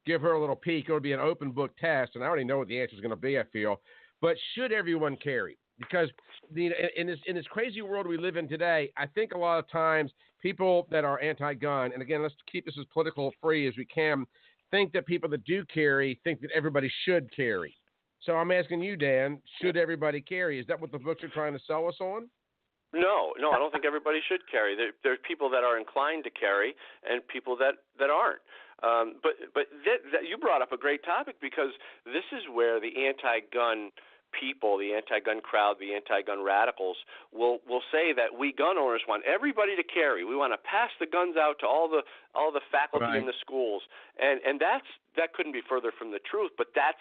give her a little peek. It'll be an open book test, and I already know what the answer is going to be, I feel. But should everyone carry? Because in this crazy world we live in today, I think a lot of times people that are anti-gun, and again, let's keep this as political free as we can, think that people that do carry think that everybody should carry. So I'm asking you, Dan, should everybody carry? Is that what the books are trying to sell us on? No, I don't think everybody should carry. There's people that are inclined to carry and people that aren't. But you brought up a great topic, because this is where the anti-gun people, the anti-gun crowd, the anti-gun radicals will say that we gun owners want everybody to carry. We want to pass the guns out to all the faculty in the schools, and that couldn't be further from the truth. But that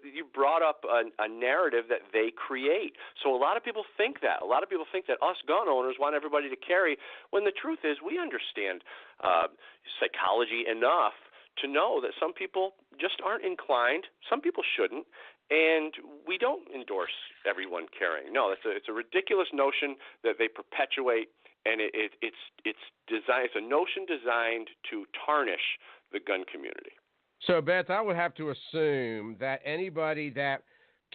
you brought up a narrative that they create. So a lot of people think that. A lot of people think that us gun owners want everybody to carry, when the truth is we understand psychology enough to know that some people just aren't inclined. Some people shouldn't. And we don't endorse everyone carrying. No, it's a ridiculous notion that they perpetuate, and it's a notion designed to tarnish the gun community. So, Beth, I would have to assume that anybody that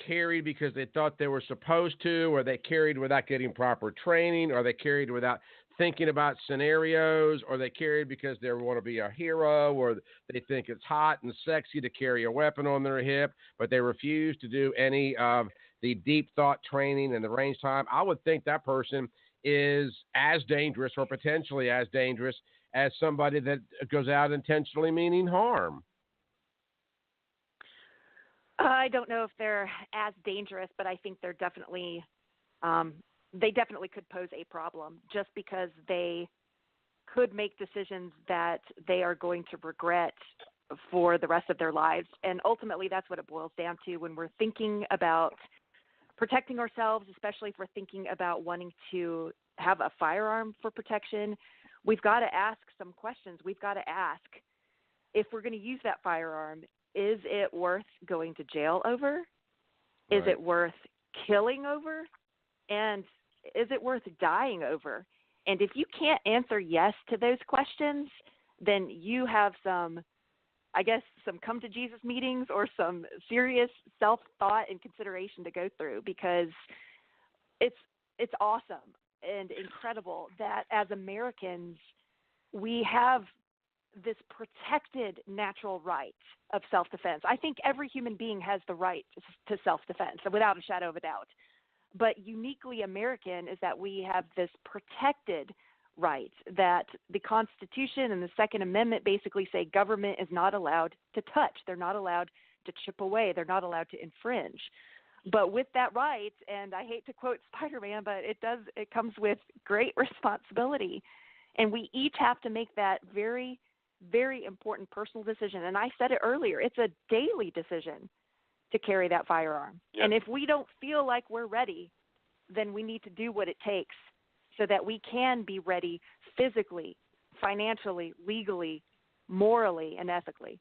carried because they thought they were supposed to, or they carried without getting proper training, or they carried without thinking about scenarios, or they carried because they want to be a hero, or they think it's hot and sexy to carry a weapon on their hip, but they refuse to do any of the deep thought training and the range time. I would think that person is as dangerous, or potentially as dangerous, as somebody that goes out intentionally meaning harm. I don't know if they're as dangerous, but I think they're definitely they definitely could pose a problem, just because they could make decisions that they are going to regret for the rest of their lives. And ultimately, that's what it boils down to when we're thinking about protecting ourselves, especially if we're thinking about wanting to have a firearm for protection. We've got to ask some questions. We've got to ask, if we're going to use that firearm, is it worth going to jail over? Is it worth killing over? And is it worth dying over? And if you can't answer yes to those questions, then you have some come to Jesus meetings or some serious self-thought and consideration to go through, because it's awesome and incredible that as Americans we have this protected natural right of self-defense. I think every human being has the right to self-defense, without a shadow of a doubt. But uniquely American is that we have this protected right that the Constitution and the Second Amendment basically say government is not allowed to touch. They're not allowed to chip away. They're not allowed to infringe. But with that right, and I hate to quote Spider-Man, but it comes with great responsibility. And we each have to make that very, very important personal decision. And I said it earlier, it's a daily decision to carry that firearm. Yep. And if we don't feel like we're ready, then we need to do what it takes so that we can be ready physically, financially, legally, morally, and ethically.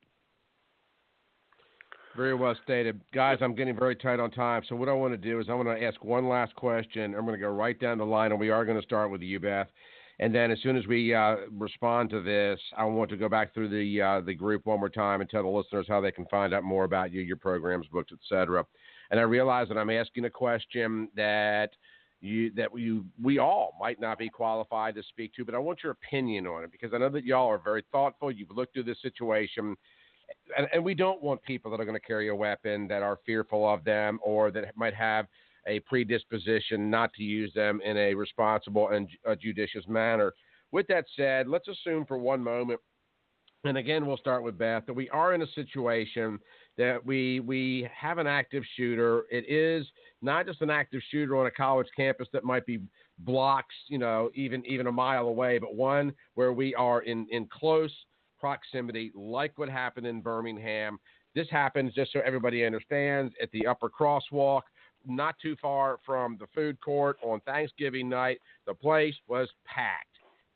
Very well stated. Guys, I'm getting very tight on time, so what I want to do is I want to ask one last question. I'm going to go right down the line, and we are going to start with you, Beth. And then as soon as we respond to this, I want to go back through the group one more time and tell the listeners how they can find out more about you, your programs, books, et cetera. And I realize that I'm asking a question that we all might not be qualified to speak to, but I want your opinion on it because I know that y'all are very thoughtful. You've looked through this situation, and we don't want people that are going to carry a weapon that are fearful of them or that might have a predisposition not to use them in a responsible and a judicious manner. With that said, let's assume for one moment, and again, we'll start with Beth, that we are in a situation that we have an active shooter. It is not just an active shooter on a college campus that might be blocks, even a mile away, but one where we are in close proximity, like what happened in Birmingham. This happens, just so everybody understands, at the upper crosswalk, not too far from the food court on Thanksgiving night. The place was packed.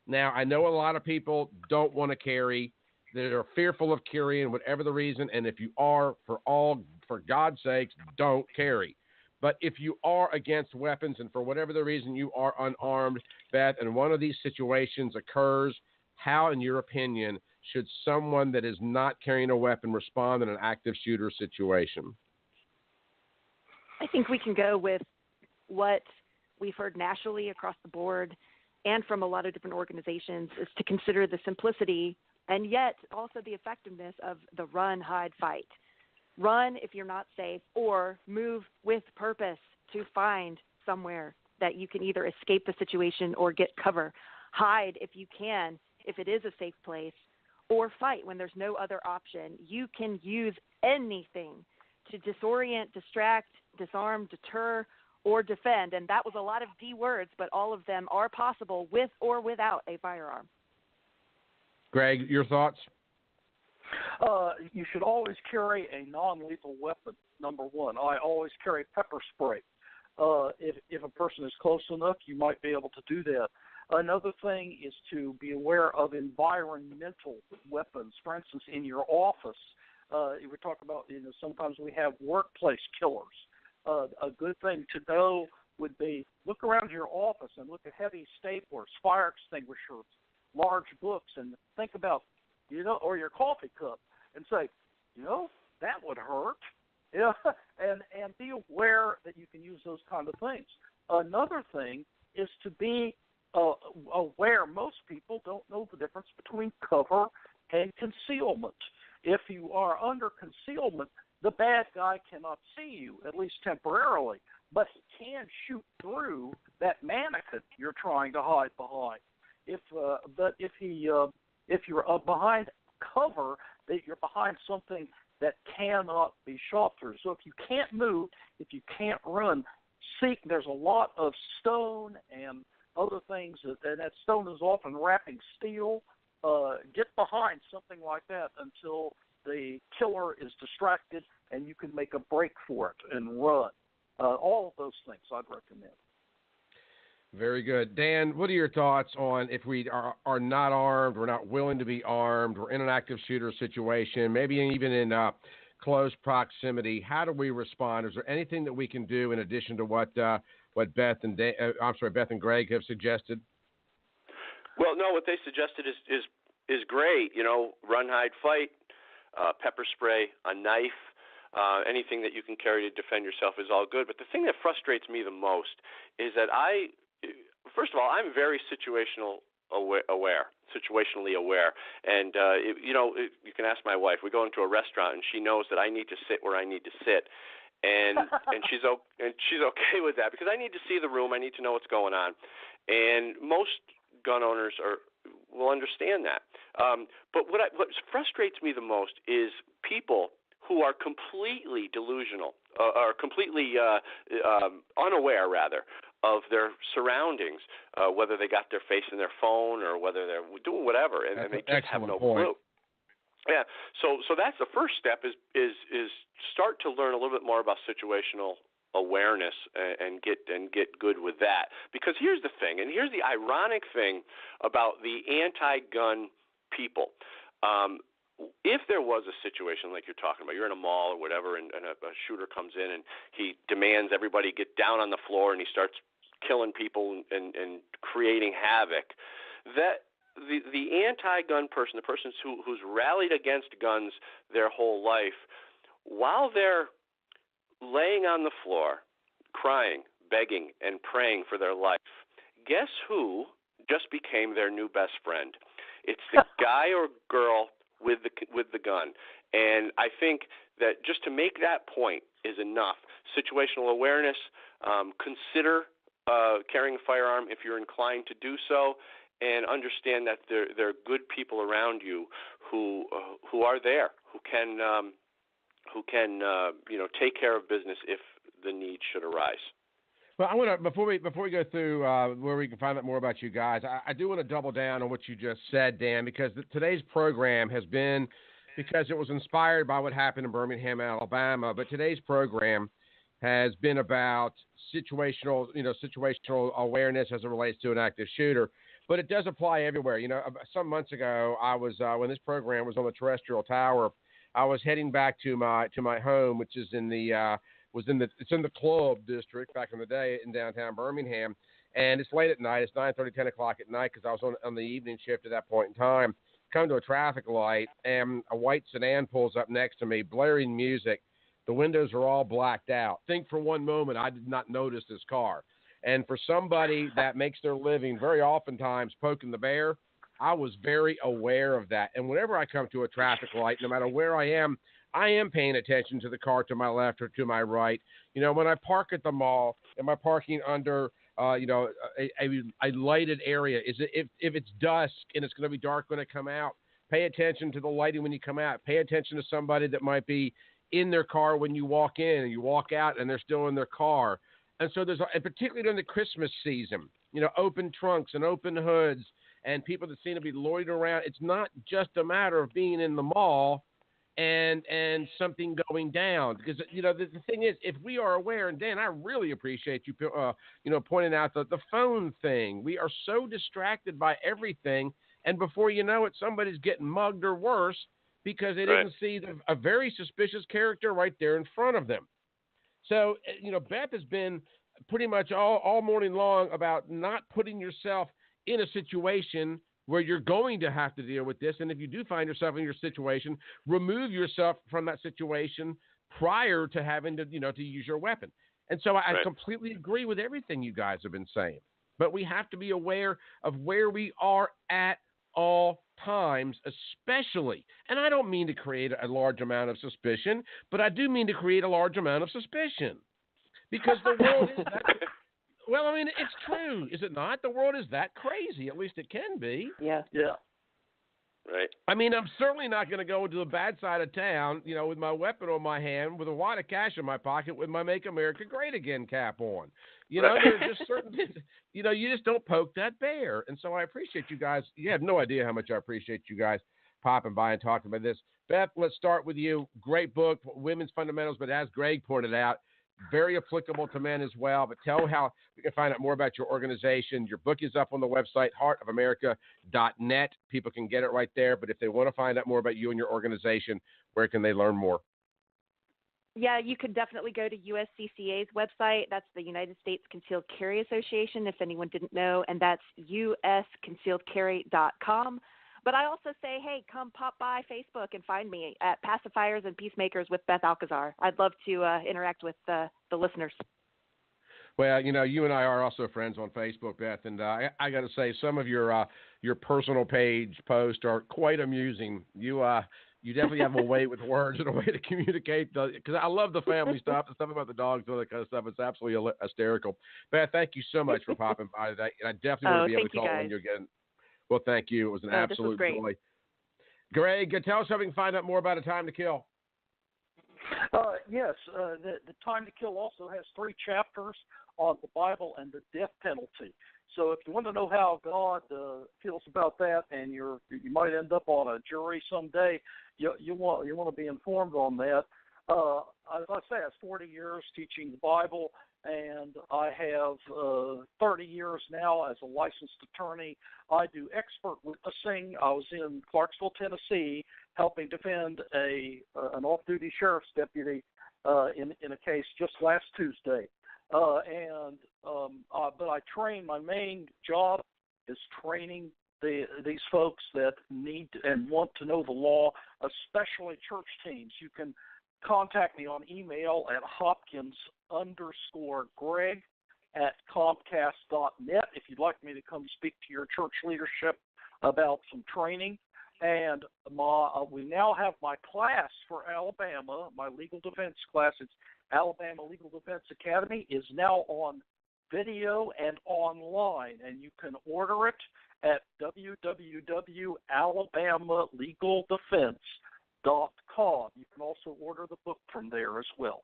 Now, I know a lot of people don't want to carry. They're fearful of carrying, whatever the reason. And if you are, for God's sakes, don't carry. But if you are against weapons and for whatever the reason you are unarmed, Beth, and one of these situations occurs, how, in your opinion, should someone that is not carrying a weapon respond in an active shooter situation? I think we can go with what we've heard nationally across the board and from a lot of different organizations is to consider the simplicity and yet also the effectiveness of the run, hide, fight. Run if you're not safe, or move with purpose to find somewhere that you can either escape the situation or get cover. Hide if you can, if it is a safe place, or fight when there's no other option. You can use anything to disorient, distract, disarm, deter, or defend. And that was a lot of D words, but all of them are possible with or without a firearm. Greg, your thoughts? You should always carry a non-lethal weapon, number one. I always carry pepper spray. If a person is close enough, you might be able to do that. Another thing is to be aware of environmental weapons. For instance, in your office, we talk about, sometimes we have workplace killers. A good thing to know would be look around your office and look at heavy staplers, fire extinguishers, large books, and think about, or your coffee cup, and say, that would hurt. And be aware that you can use those kind of things. Another thing is to be aware. Most people don't know the difference between cover and concealment. If you are under concealment, the bad guy cannot see you, at least temporarily, but he can shoot through that mannequin you're trying to hide behind. If you're behind cover, that you're behind something that cannot be shot through. So if you can't move, if you can't run, there's a lot of stone and other things, and that stone is often wrapping steel. Get behind something like that until the killer is distracted and you can make a break for it and run. All of those things I'd recommend. Very good. Dan, what are your thoughts on if we are not armed, we're not willing to be armed, we're in an active shooter situation, maybe even in close proximity, how do we respond? Is there anything that we can do in addition to what Beth and Greg have suggested? Well, no, what they suggested is great. Run, hide, fight, pepper spray, a knife, anything that you can carry to defend yourself is all good. But the thing that frustrates me the most is that first of all, I'm very situationally aware. And, you can ask my wife. We go into a restaurant, and she knows that I need to sit where I need to sit. And she's okay with that because I need to see the room. I need to know what's going on. And most gun owners will understand that. But what frustrates me the most is people who are completely delusional or completely unaware, rather, of their surroundings, whether they got their face in their phone or whether they're doing whatever, and they just have no clue. Yeah, so that's the first step is start to learn a little bit more about situational awareness and get good with that. Because here's the thing, and here's the ironic thing about the anti-gun people. If there was a situation like you're talking about, you're in a mall or whatever, and a shooter comes in and he demands everybody get down on the floor and he starts killing people and creating havoc, that the anti-gun person, the person who's rallied against guns their whole life, while they're laying on the floor, crying, begging and praying for their life. Guess who just became their new best friend? It's the guy or girl with the gun. And I think that just to make that point is enough. Situational awareness, consider carrying a firearm if you're inclined to do so, and understand that there are good people around you who are there, who can take care of business if the need should arise. Well, I want to before we go through where we can find out more about you guys, I do want to double down on what you just said, Dan, because today's program has been, because it was inspired by what happened in Birmingham, Alabama, but today's program has been about situational awareness as it relates to an active shooter. But it does apply everywhere. You know, some months ago, I was when this program was on the terrestrial tower, I was heading back to my home, which is in the club district back in the day in downtown Birmingham, and it's late at night. It's 9:30, 10 o'clock at night because I was on the evening shift at that point in time. Come to a traffic light, and a white sedan pulls up next to me, blaring music. The windows are all blacked out. Think for one moment I did not notice this car. And for somebody that makes their living very oftentimes poking the bear, I was very aware of that. And whenever I come to a traffic light, no matter where I am paying attention to the car to my left or to my right. You know, when I park at the mall, am I parking under, a lighted area? Is it if it's dusk and it's going to be dark when I come out? Pay attention to the lighting when you come out. Pay attention to somebody that might be in their car when you walk in, and you walk out and they're still in their car. And so and particularly during the Christmas season, you know, open trunks and open hoods and people that seem to be loitering around. It's not just a matter of being in the mall and something going down, because, you know, the thing is, if we are aware, and Dan, I really appreciate you, pointing out the phone thing. We are so distracted by everything. And before you know it, somebody's getting mugged or worse because they didn't see a very suspicious character right there in front of them. So, you know, Beth has been pretty much all morning long about not putting yourself in a situation where you're going to have to deal with this. And if you do find yourself in your situation, remove yourself from that situation prior to having to use your weapon. And so I completely agree with everything you guys have been saying. But we have to be aware of where we are at all times, especially, and I don't mean to create a large amount of suspicion, but I do mean to create a large amount of suspicion, because the world is that, well, I mean, it's true, is it not? The world is that crazy, at least it can be. Yeah. Right. I mean, I'm certainly not going to go to the bad side of town, you know, with my weapon on my hand, with a wad of cash in my pocket, with my Make America Great Again cap on. You know, there's just certain things, you know, you just don't poke that bear. And so I appreciate you guys. You have no idea how much I appreciate you guys popping by and talking about this. Beth, let's start with you. Great book, Women's Fundamentals, but as Greg pointed out, very applicable to men as well. But tell how we can find out more about your organization. Your book is up on the website, heartofamerica.net. People can get it right there. But if they want to find out more about you and your organization, where can they learn more? Yeah, you could definitely go to USCCA's website. That's the United States Concealed Carry Association, if anyone didn't know, and that's usconcealedcarry.com. But I also say, hey, come pop by Facebook and find me at Pacifiers and Peacemakers with Beth Alcazar. I'd love to interact with the listeners. Well, you know, you and I are also friends on Facebook, Beth, and I got to say, some of your personal page posts are quite amusing. You definitely have a way with words and a way to communicate, because I love the family stuff, the stuff about the dogs, all that kind of stuff. It's absolutely hysterical. Beth, thank you so much for popping by today, and I definitely want to be able to call when you're getting. Well, thank you. It was an absolute joy. Greg, tell us how we can find out more about A Time to Kill. Yes, the Time to Kill also has 3 chapters on the Bible and the death penalty. So if you want to know how God feels about that, and you might end up on a jury someday, you want to be informed on that. As I say, it's 40 years teaching the Bible, and I have 30 years now as a licensed attorney. I do expert witnessing. I was in Clarksville, Tennessee, helping defend an off-duty sheriff's deputy in a case just last Tuesday. But I train. My main job is training these folks that need and want to know the law, especially church teams. You can contact me on email at Hopkins_Greg at Comcast.net if you'd like me to come speak to your church leadership about some training. And we now have my class for Alabama, my legal defense class. It's Alabama Legal Defense Academy, is now on video and online, and you can order it at www.alabamalegaldefense.com. You can also order the book from there as well.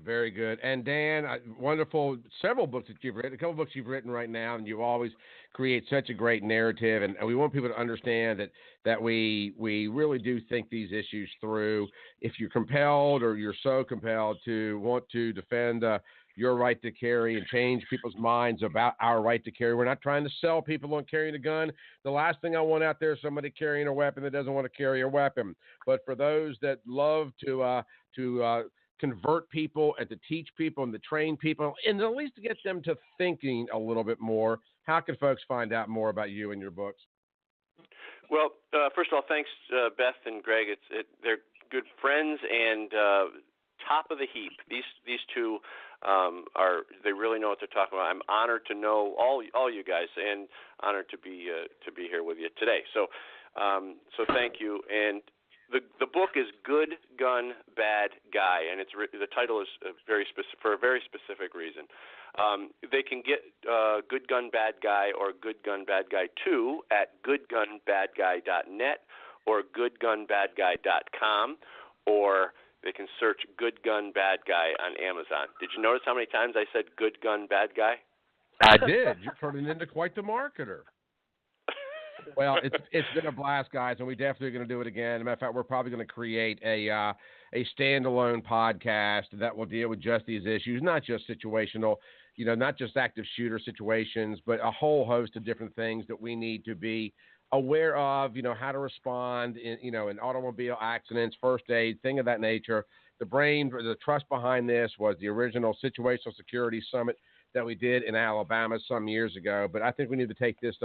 Very good. And Dan, wonderful, several books that you've written, a couple books you've written right now, and you always create such a great narrative. And we want people to understand that we really do think these issues through. If you're compelled or you're so compelled to want to defend your right to carry and change people's minds about our right to carry, we're not trying to sell people on carrying a gun. The last thing I want out there is somebody carrying a weapon that doesn't want to carry a weapon. But for those that love to convert people and to teach people and to train people and at least to get them to thinking a little bit more, how can folks find out more about you and your books? Well, first of all, thanks, Beth and Greg. They're good friends and top of the heap. These two they really know what they're talking about. I'm honored to know all you guys, and honored to be here with you today. So thank you. And the book is Good Gun, Bad Guy, and the title is very specific for a very specific reason. They can get Good Gun, Bad Guy or Good Gun, Bad Guy 2 at goodgunbadguy.net or goodgunbadguy.com, or they can search Good Gun, Bad Guy on Amazon. Did you notice how many times I said Good Gun, Bad Guy? I did. You're turning into quite the marketer. Well, it's been a blast, guys, and we definitely are going to do it again. As a matter of fact, we're probably going to create a standalone podcast that will deal with just these issues, not just situational, not just active shooter situations, but a whole host of different things that we need to be aware of, how to respond in automobile accidents, first aid, thing of that nature. The trust behind this was the original Situational Security Summit that we did in Alabama some years ago. But I think we need to take this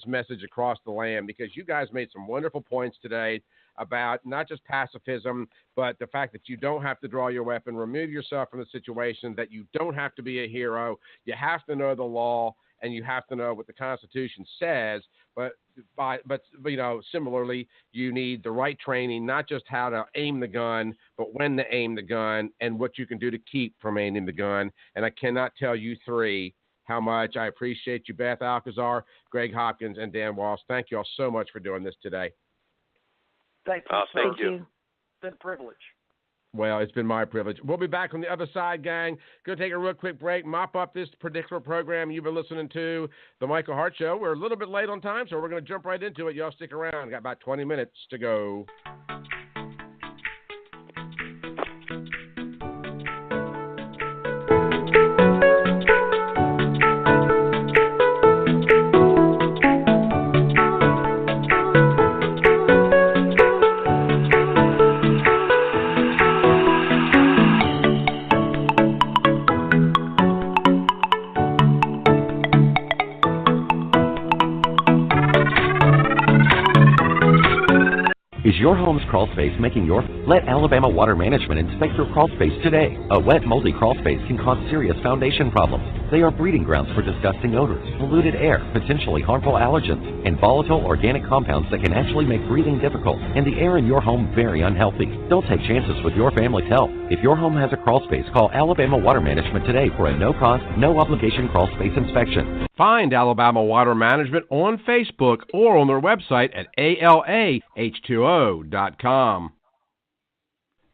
message across the land, because you guys made some wonderful points today about not just pacifism, but the fact that you don't have to draw your weapon, remove yourself from the situation, that you don't have to be a hero. You have to know the law, and you have to know what the Constitution says. But similarly, you need the right training, not just how to aim the gun, but when to aim the gun and what you can do to keep from aiming the gun. And I cannot tell you three how much I appreciate you, Beth Alcazar, Greg Hopkins, and Dan Wos. Thank you all so much for doing this today. Thank you. Thank you. It's been a privilege. Well, it's been my privilege. We'll be back on the other side, gang. Going to take a real quick break, mop up this particular program you've been listening to, The Michael Hart Show. We're a little bit late on time, so we're going to jump right into it. Y'all stick around. Got about 20 minutes to go. Is your home's crawl space making your... Let Alabama Water Management inspect your crawl space today. A wet, moldy crawl space can cause serious foundation problems. They are breeding grounds for disgusting odors, polluted air, potentially harmful allergens, and volatile organic compounds that can actually make breathing difficult and the air in your home very unhealthy. Don't take chances with your family's health. If your home has a crawl space, call Alabama Water Management today for a no-cost, no-obligation crawl space inspection. Find Alabama Water Management on Facebook or on their website at ALAH2O.com.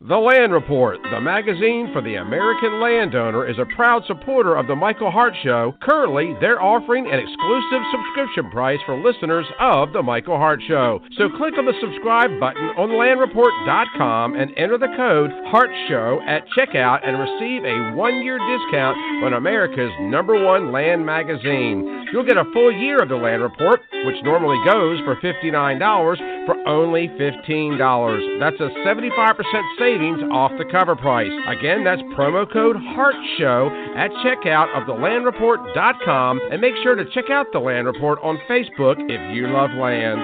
The Land Report, the magazine for the American landowner, is a proud supporter of the Michael Hart Show. Currently, they're offering an exclusive subscription price for listeners of the Michael Hart Show. So click on the subscribe button on landreport.com and enter the code HARTSHOW at checkout and receive a 1-year discount on America's #1 land magazine. You'll get a full year of the Land Report, which normally goes for $59, for only $15. That's a 75% savings off the cover price. Again, that's promo code HARTSHOW at checkout of thelandreport.com, and make sure to check out The Land Report on Facebook if you love land.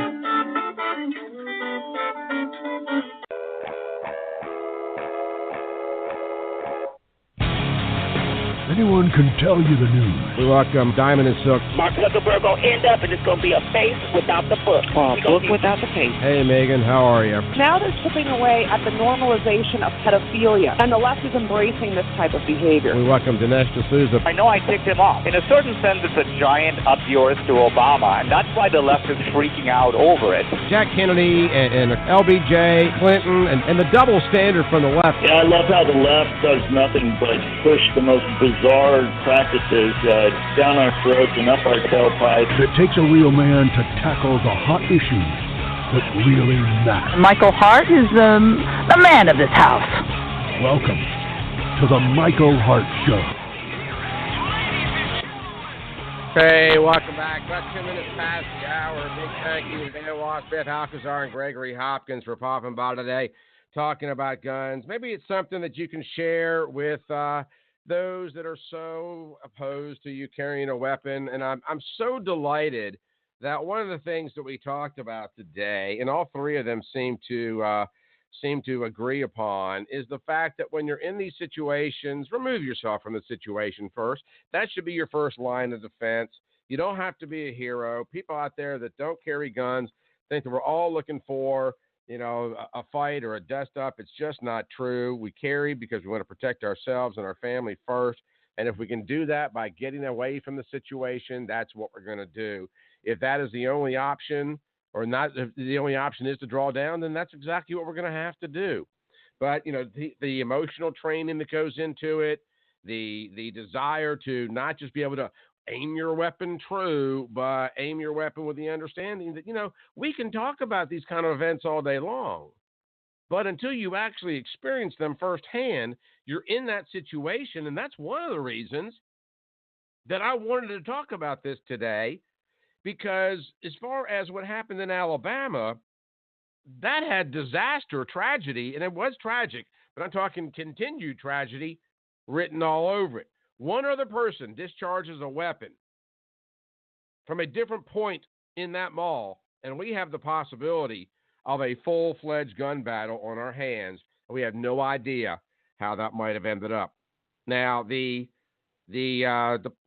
The anyone can tell you the news. We welcome Diamond and Silk. Mark Zuckerberg gonna end up, and it's gonna be a face without the book. Book without the face. Hey, Megan, how are you? Now they're chipping away at the normalization of pedophilia, and the left is embracing this type of behavior. We welcome Dinesh D'Souza. I know I ticked him off. In a certain sense, it's a giant up yours to Obama, and that's why the left is freaking out over it. Jack Kennedy and LBJ, Clinton, and the double standard from the left. Yeah, I love how the left does nothing but push the most bizarre practices down our throats and up our tailpipes. It takes a real man to tackle the hot issues that really matter. Michael Hart is the man of this house. Welcome to the Michael Hart Show. Hey, welcome back. About 2 minutes past the hour. Big thank you to Dan Wos, Beth, Alcazar, and Gregory Hopkins for popping by today, talking about guns. Maybe it's something that you can share with those that are so opposed to you carrying a weapon. And I'm so delighted that one of the things that we talked about today, and all three of them seem to agree upon, is the fact that when you're in these situations, remove yourself from the situation first. That should be your first line of defense. You don't have to be a hero. People out there that don't carry guns think that we're all looking for, a fight or a dust up. It's just not true. We carry because we want to protect ourselves and our family first. And if we can do that by getting away from the situation, that's what we're going to do. If that is the only option, or not, if the only option is to draw down, then that's exactly what we're going to have to do. But, the emotional training that goes into it, the desire to not just be able to aim your weapon true, but aim your weapon with the understanding that, we can talk about these kind of events all day long. But until you actually experience them firsthand, you're in that situation. And that's one of the reasons that I wanted to talk about this today. Because as far as what happened in Alabama, that had disaster, tragedy, and it was tragic, but I'm talking continued tragedy written all over it. One other person discharges a weapon from a different point in that mall, and we have the possibility of a full-fledged gun battle on our hands, and we have no idea how that might have ended up. Now, the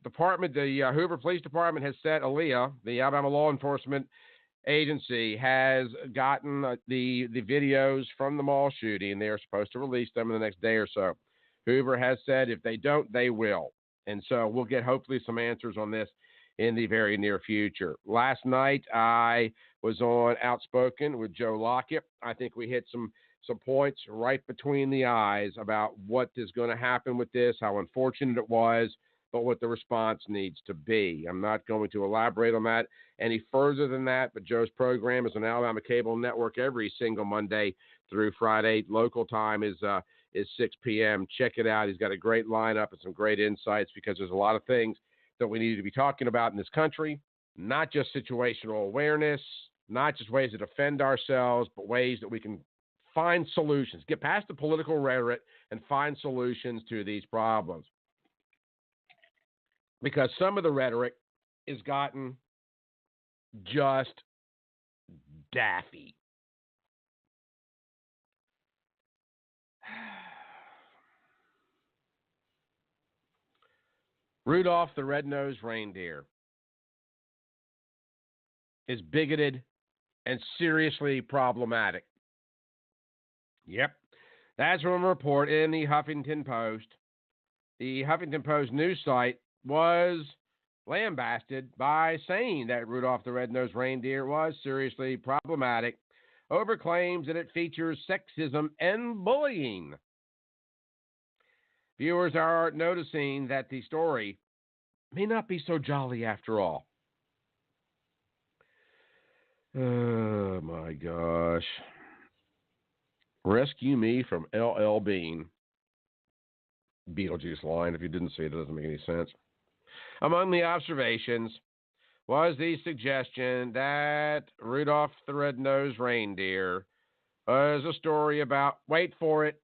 department, the Hoover Police Department has said, ALEA, the Alabama Law Enforcement Agency, has gotten the videos from the mall shooting. They are supposed to release them in the next day or so. Hoover has said if they don't, they will. And so we'll get hopefully some answers on this in the very near future. Last night, I was on Outspoken with Joe Lockett. I think we hit some points right between the eyes about what is going to happen with this, how unfortunate it was, but what the response needs to be. I'm not going to elaborate on that any further than that, but Joe's program is on Alabama Cable Network every single Monday through Friday. Local time is 6 p.m. Check it out. He's got a great lineup and some great insights, because there's a lot of things that we need to be talking about in this country, not just situational awareness, not just ways to defend ourselves, but ways that we can find solutions, get past the political rhetoric and find solutions to these problems. Because some of the rhetoric has gotten just daffy. Rudolph the Red-Nosed Reindeer is bigoted and seriously problematic. Yep. That's from a report in the Huffington Post. The Huffington Post news site was lambasted by saying that Rudolph the Red-Nosed Reindeer was seriously problematic over claims that it features sexism and bullying. Viewers are noticing that the story may not be so jolly after all. Oh, my gosh. Rescue me from LL Bean. Beetlejuice line. If you didn't see it, it doesn't make any sense. Among the observations was the suggestion that Rudolph the Red-Nosed Reindeer was a story about, wait for it,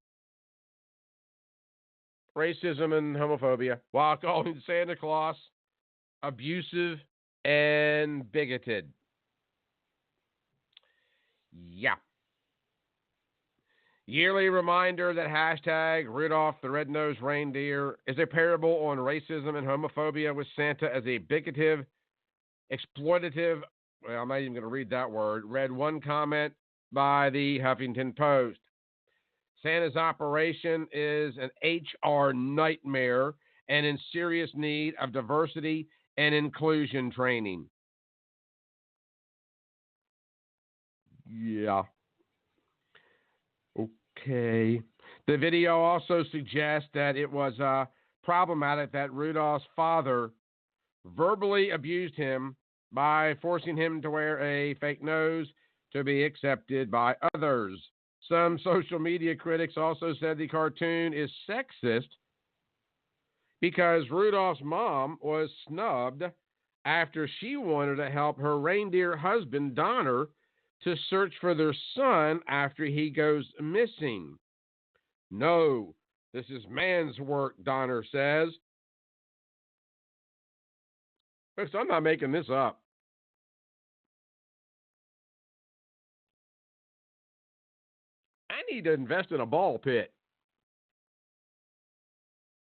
racism and homophobia, while calling Santa Claus abusive and bigoted. Yeah. Yearly reminder that hashtag Rudolph the Red-Nosed Reindeer is a parable on racism and homophobia with Santa as a bigoted, exploitative, well, I'm not even going to read that word, read one comment by the Huffington Post. Santa's operation is an HR nightmare and in serious need of diversity and inclusion training. Yeah. Okay. The video also suggests that it was problematic that Rudolph's father verbally abused him by forcing him to wear a fake nose to be accepted by others. Some social media critics also said the cartoon is sexist because Rudolph's mom was snubbed after she wanted to help her reindeer husband, Donner, to search for their son after he goes missing. No, this is man's work, Donner says. Folks, I'm not making this up. I need to invest in a ball pit.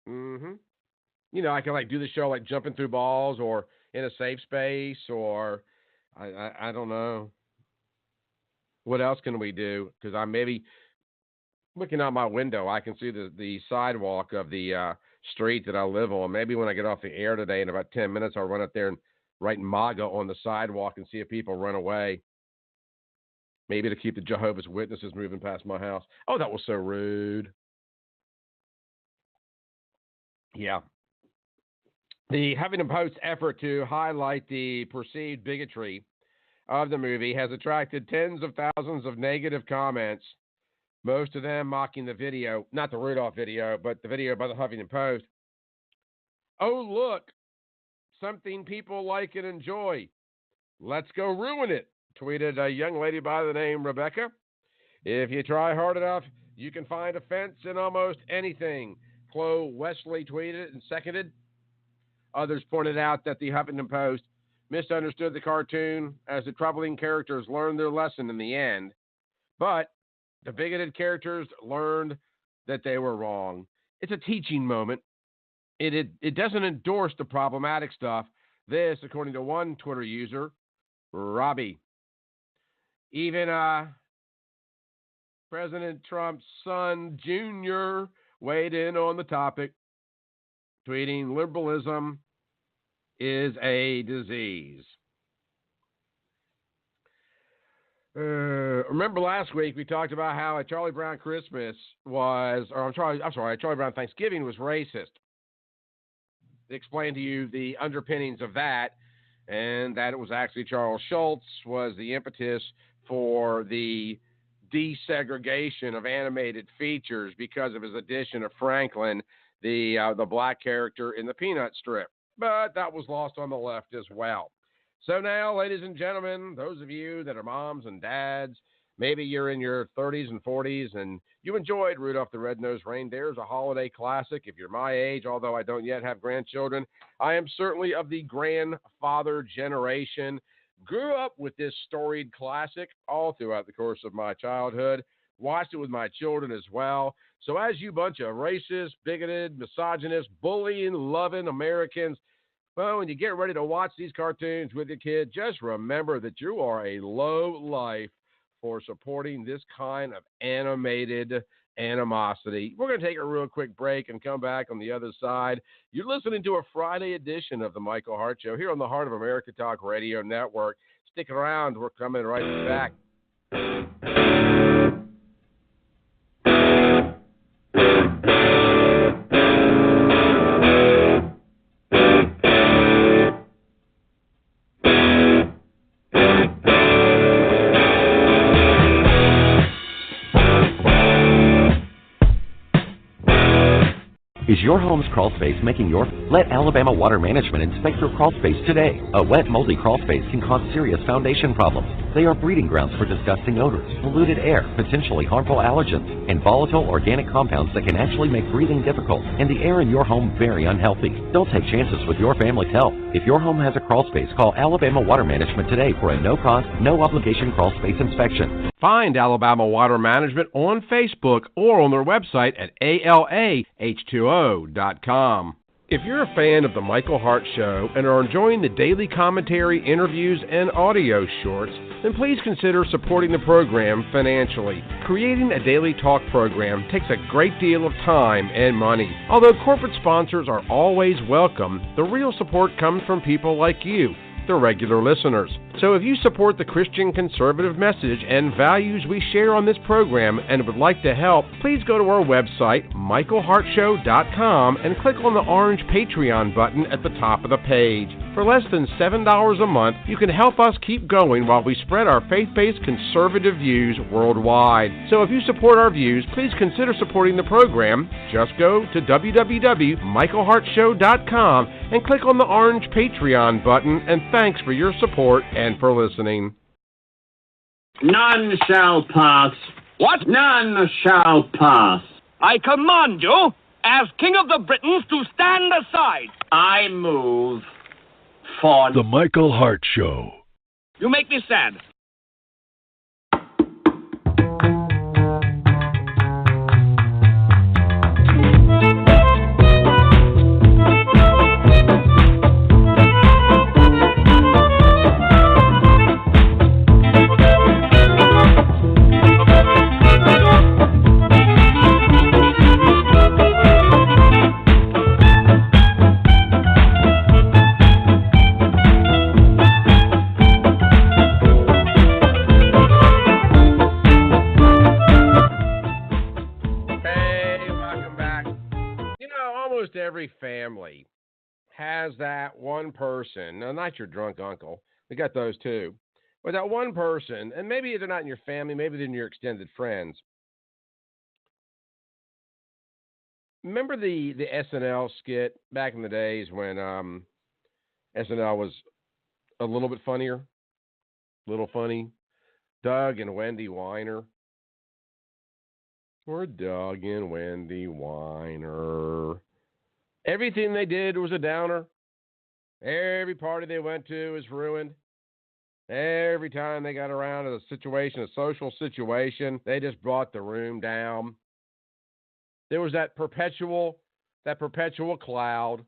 You know, I can do the show jumping through balls or in a safe space or I don't know. What else can we do? Because I'm maybe looking out my window, I can see the sidewalk of the street that I live on. Maybe when I get off the air today in about 10 minutes, I'll run up there and write MAGA on the sidewalk and see if people run away. Maybe to keep the Jehovah's Witnesses moving past my house. Oh, that was so rude. Yeah. The Huffington Post's effort to highlight the perceived bigotry of the movie has attracted tens of thousands of negative comments, most of them mocking the video, not the Rudolph video, but the video by the Huffington Post. Oh, look, something people like and enjoy. Let's go ruin it, tweeted a young lady by the name Rebecca. If you try hard enough, you can find offense in almost anything, Chloe Wesley tweeted and seconded. Others pointed out that the Huffington Post misunderstood the cartoon as the troubling characters learned their lesson in the end. But the bigoted characters learned that they were wrong. It's a teaching moment. It doesn't endorse the problematic stuff. This, according to one Twitter user, Robbie. Even President Trump's son, Jr., weighed in on the topic, tweeting, liberalism is a disease. Remember last week we talked about how a Charlie Brown Christmas was, or Charlie Brown Thanksgiving was racist. Explained to you the underpinnings of that, and that it was actually Charles Schulz was the impetus for the desegregation of animated features because of his addition of Franklin, the black character in the Peanut strip. But that was lost on the left as well. So now, ladies and gentlemen, those of you that are moms and dads, maybe you're in your 30s and 40s and you enjoyed Rudolph the Red-Nosed Reindeer as a holiday classic. If you're my age, although I don't yet have grandchildren, I am certainly of the grandfather generation. Grew up with this storied classic all throughout the course of my childhood. Watched it with my children as well. So as you bunch of racist, bigoted, misogynist, bullying, loving Americans, well, when you get ready to watch these cartoons with your kid, just remember that you are a low life for supporting this kind of animated animosity. We're going to take a real quick break and come back on the other side. You're listening to a Friday edition of the Michael Hart Show here on the Heart of America Talk Radio Network. Stick around. We're coming right back. Is your home's crawl space making your... Let Alabama Water Management inspect your crawl space today. A wet, moldy crawl space can cause serious foundation problems. They are breeding grounds for disgusting odors, polluted air, potentially harmful allergens, and volatile organic compounds that can actually make breathing difficult and the air in your home very unhealthy. Don't take chances with your family's health. If your home has a crawl space, call Alabama Water Management today for a no-cost, no-obligation crawl space inspection. Find Alabama Water Management on Facebook or on their website at alah2o.com. If you're a fan of The Michael Hart Show and are enjoying the daily commentary, interviews, and audio shorts, then please consider supporting the program financially. Creating a daily talk program takes a great deal of time and money. Although corporate sponsors are always welcome, the real support comes from people like you, the regular listeners. So if you support the Christian conservative message and values we share on this program and would like to help, please go to our website, michaelhartshow.com, and click on the orange Patreon button at the top of the page. For less than $7 a month, you can help us keep going while we spread our faith-based conservative views worldwide. So if you support our views, please consider supporting the program. Just go to www.michaelhartshow.com and click on the orange Patreon button, and thanks for your support and for listening. None shall pass. What? None shall pass. I command you, as King of the Britons, to stand aside. I move for The Michael Hart Show. You make me sad. Every family has that one person. Now, not your drunk uncle. We got those too. But that one person, and maybe they're not in your family, maybe they're in your extended friends. Remember the SNL skit back in the days when SNL was a little bit funnier? A little funny? Doug and Wendy Weiner. Or Doug and Wendy Weiner. Everything they did was a downer. Every party they went to was ruined. Every time they got around to a social situation, they just brought the room down. There was that perpetual cloud.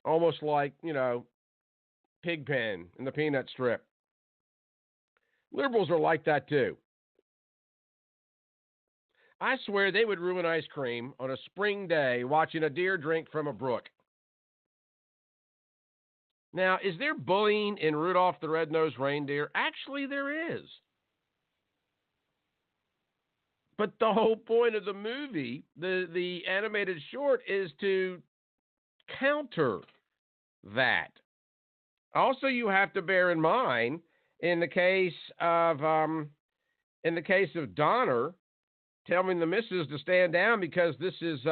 Almost like, Pigpen in the Peanut Strip. Liberals are like that too. I swear they would ruin ice cream on a spring day watching a deer drink from a brook. Now, is there bullying in Rudolph the Red-Nosed Reindeer? Actually, there is. But the whole point of the movie, the animated short, is to counter that. Also, you have to bear in mind, in the case of Donner, telling the missus to stand down because this is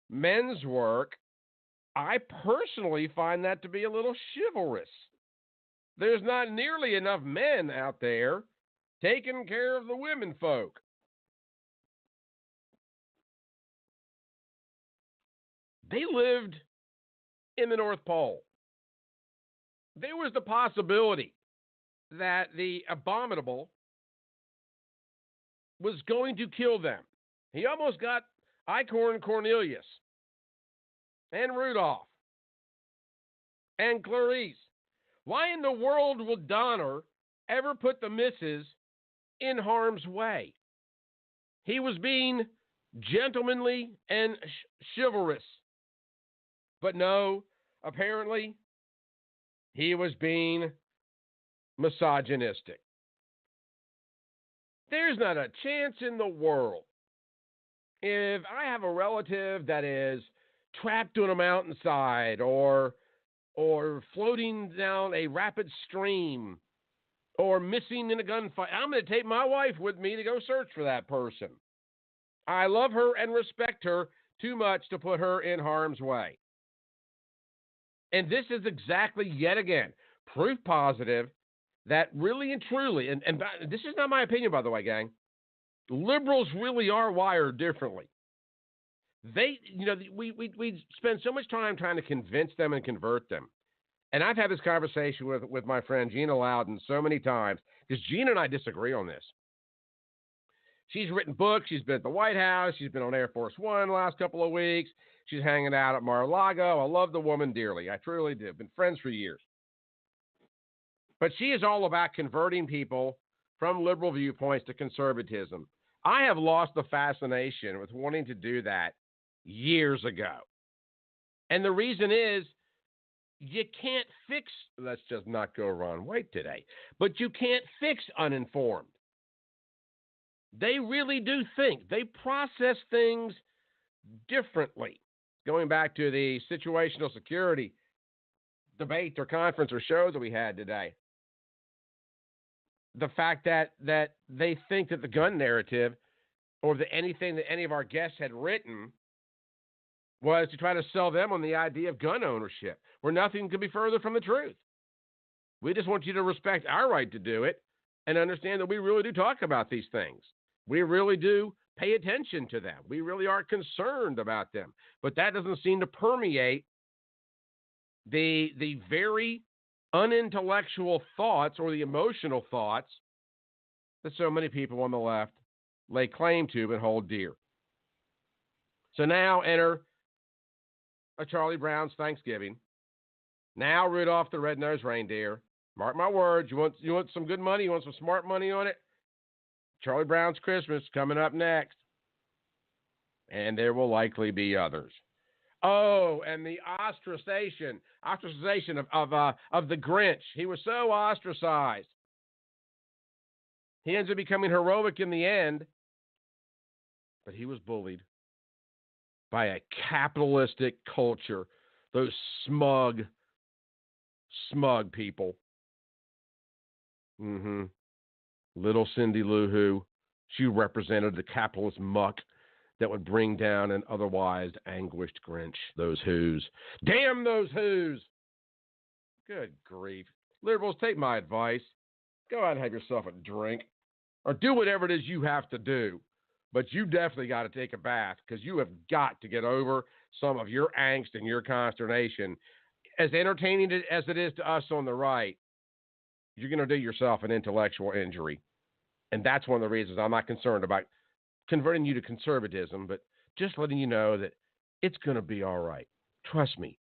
men's work, I personally find that to be a little chivalrous. There's not nearly enough men out there taking care of the women folk. They lived in the North Pole. There was the possibility that the abominable was going to kill them. He almost got Eichhorn Cornelius and Rudolph and Clarice. Why in the world would Donner ever put the missus in harm's way? He was being gentlemanly and chivalrous. But no, apparently, he was being misogynistic. There's not a chance in the world. If I have a relative that is trapped on a mountainside or floating down a rapid stream or missing in a gunfight, I'm going to take my wife with me to go search for that person. I love her and respect her too much to put her in harm's way. And this is exactly, yet again, proof positive that really and truly, and this is not my opinion, by the way, gang, liberals really are wired differently. They, we spend so much time trying to convince them and convert them. And I've had this conversation with my friend Gina Loudon so many times, because Gina and I disagree on this. She's written books. She's been at the White House. She's been on Air Force One the last couple of weeks. She's hanging out at Mar-a-Lago. I love the woman dearly. I truly do. Been friends for years. But she is all about converting people from liberal viewpoints to conservatism. I have lost the fascination with wanting to do that years ago. And the reason is, you can't fix, let's just not go Ron White today, but you can't fix uninformed. They really do think. They process things differently. Going back to the situational security debate or conference or show that we had today, the fact that they think that the gun narrative or anything that any of our guests had written was to try to sell them on the idea of gun ownership, where nothing could be further from the truth. We just want you to respect our right to do it and understand that we really do talk about these things. We really do pay attention to them. We really are concerned about them. But that doesn't seem to permeate the very unintellectual thoughts or the emotional thoughts that so many people on the left lay claim to and hold dear. So now enter a Charlie Brown's Thanksgiving. Now Rudolph the Red-Nosed Reindeer. Mark my words, you want some good money? You want some smart money on it? Charlie Brown's Christmas coming up next. And there will likely be others. Oh, and the ostracization of the Grinch. He was so ostracized. He ends up becoming heroic in the end, but he was bullied by a capitalistic culture, those smug people. Little Cindy Lou Who, she represented the capitalist muck that would bring down an otherwise anguished Grinch. Those Who's. Damn those Who's! Good grief. Liberals, take my advice. Go out and have yourself a drink. Or do whatever it is you have to do. But you definitely got to take a bath, because you have got to get over some of your angst and your consternation. As entertaining as it is to us on the right, you're going to do yourself an intellectual injury. And that's one of the reasons I'm not concerned about converting you to conservatism, but just letting you know that it's going to be all right. Trust me,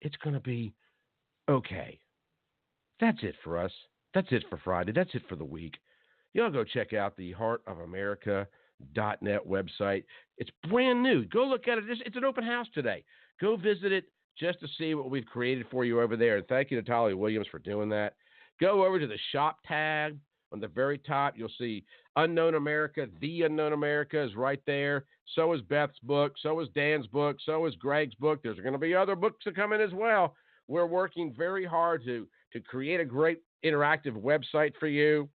it's going to be okay. That's it for us. That's it for Friday. That's it for the week. Y'all go check out the heartofamerica.net website. It's brand new. Go look at it. It's an open house today. Go visit it just to see what we've created for you over there. And thank you to Talia Williams for doing that. Go over to the shop tab. On the very top, you'll see Unknown America. The Unknown America is right there. So is Beth's book. So is Dan's book. So is Greg's book. There's going to be other books that come in as well. We're working very hard to create a great interactive website for you.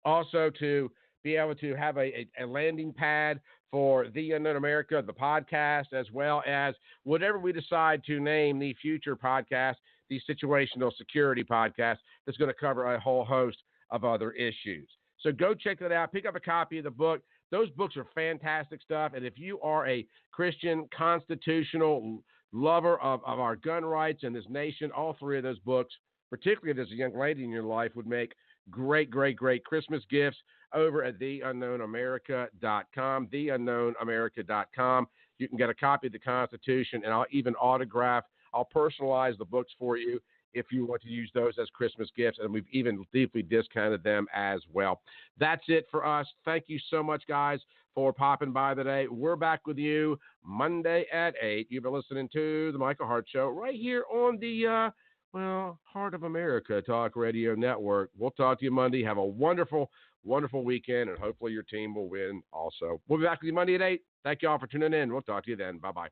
Also to be able to have a landing pad for The Unknown America, the podcast, as well as whatever we decide to name the future podcast, the Situational Security Podcast, that's going to cover a whole host of other issues. So go check that out. Pick up a copy of the book. Those books are fantastic stuff. And if you are a Christian constitutional lover of our gun rights in this nation, all three of those books, particularly if there's a young lady in your life, would make great Christmas gifts over at theunknownamerica.com, theunknownamerica.com. You can get a copy of the Constitution, and I'll even I'll personalize the books for you if you want to use those as Christmas gifts, and we've even deeply discounted them as well. That's it for us. Thank you so much, guys, for popping by today. We're back with you Monday at 8. You've been listening to The Michael Hart Show right here on the, Heart of America Talk Radio Network. We'll talk to you Monday. Have a wonderful weekend, and hopefully your team will win also. We'll be back with you Monday at 8. Thank you all for tuning in. We'll talk to you then. Bye-bye.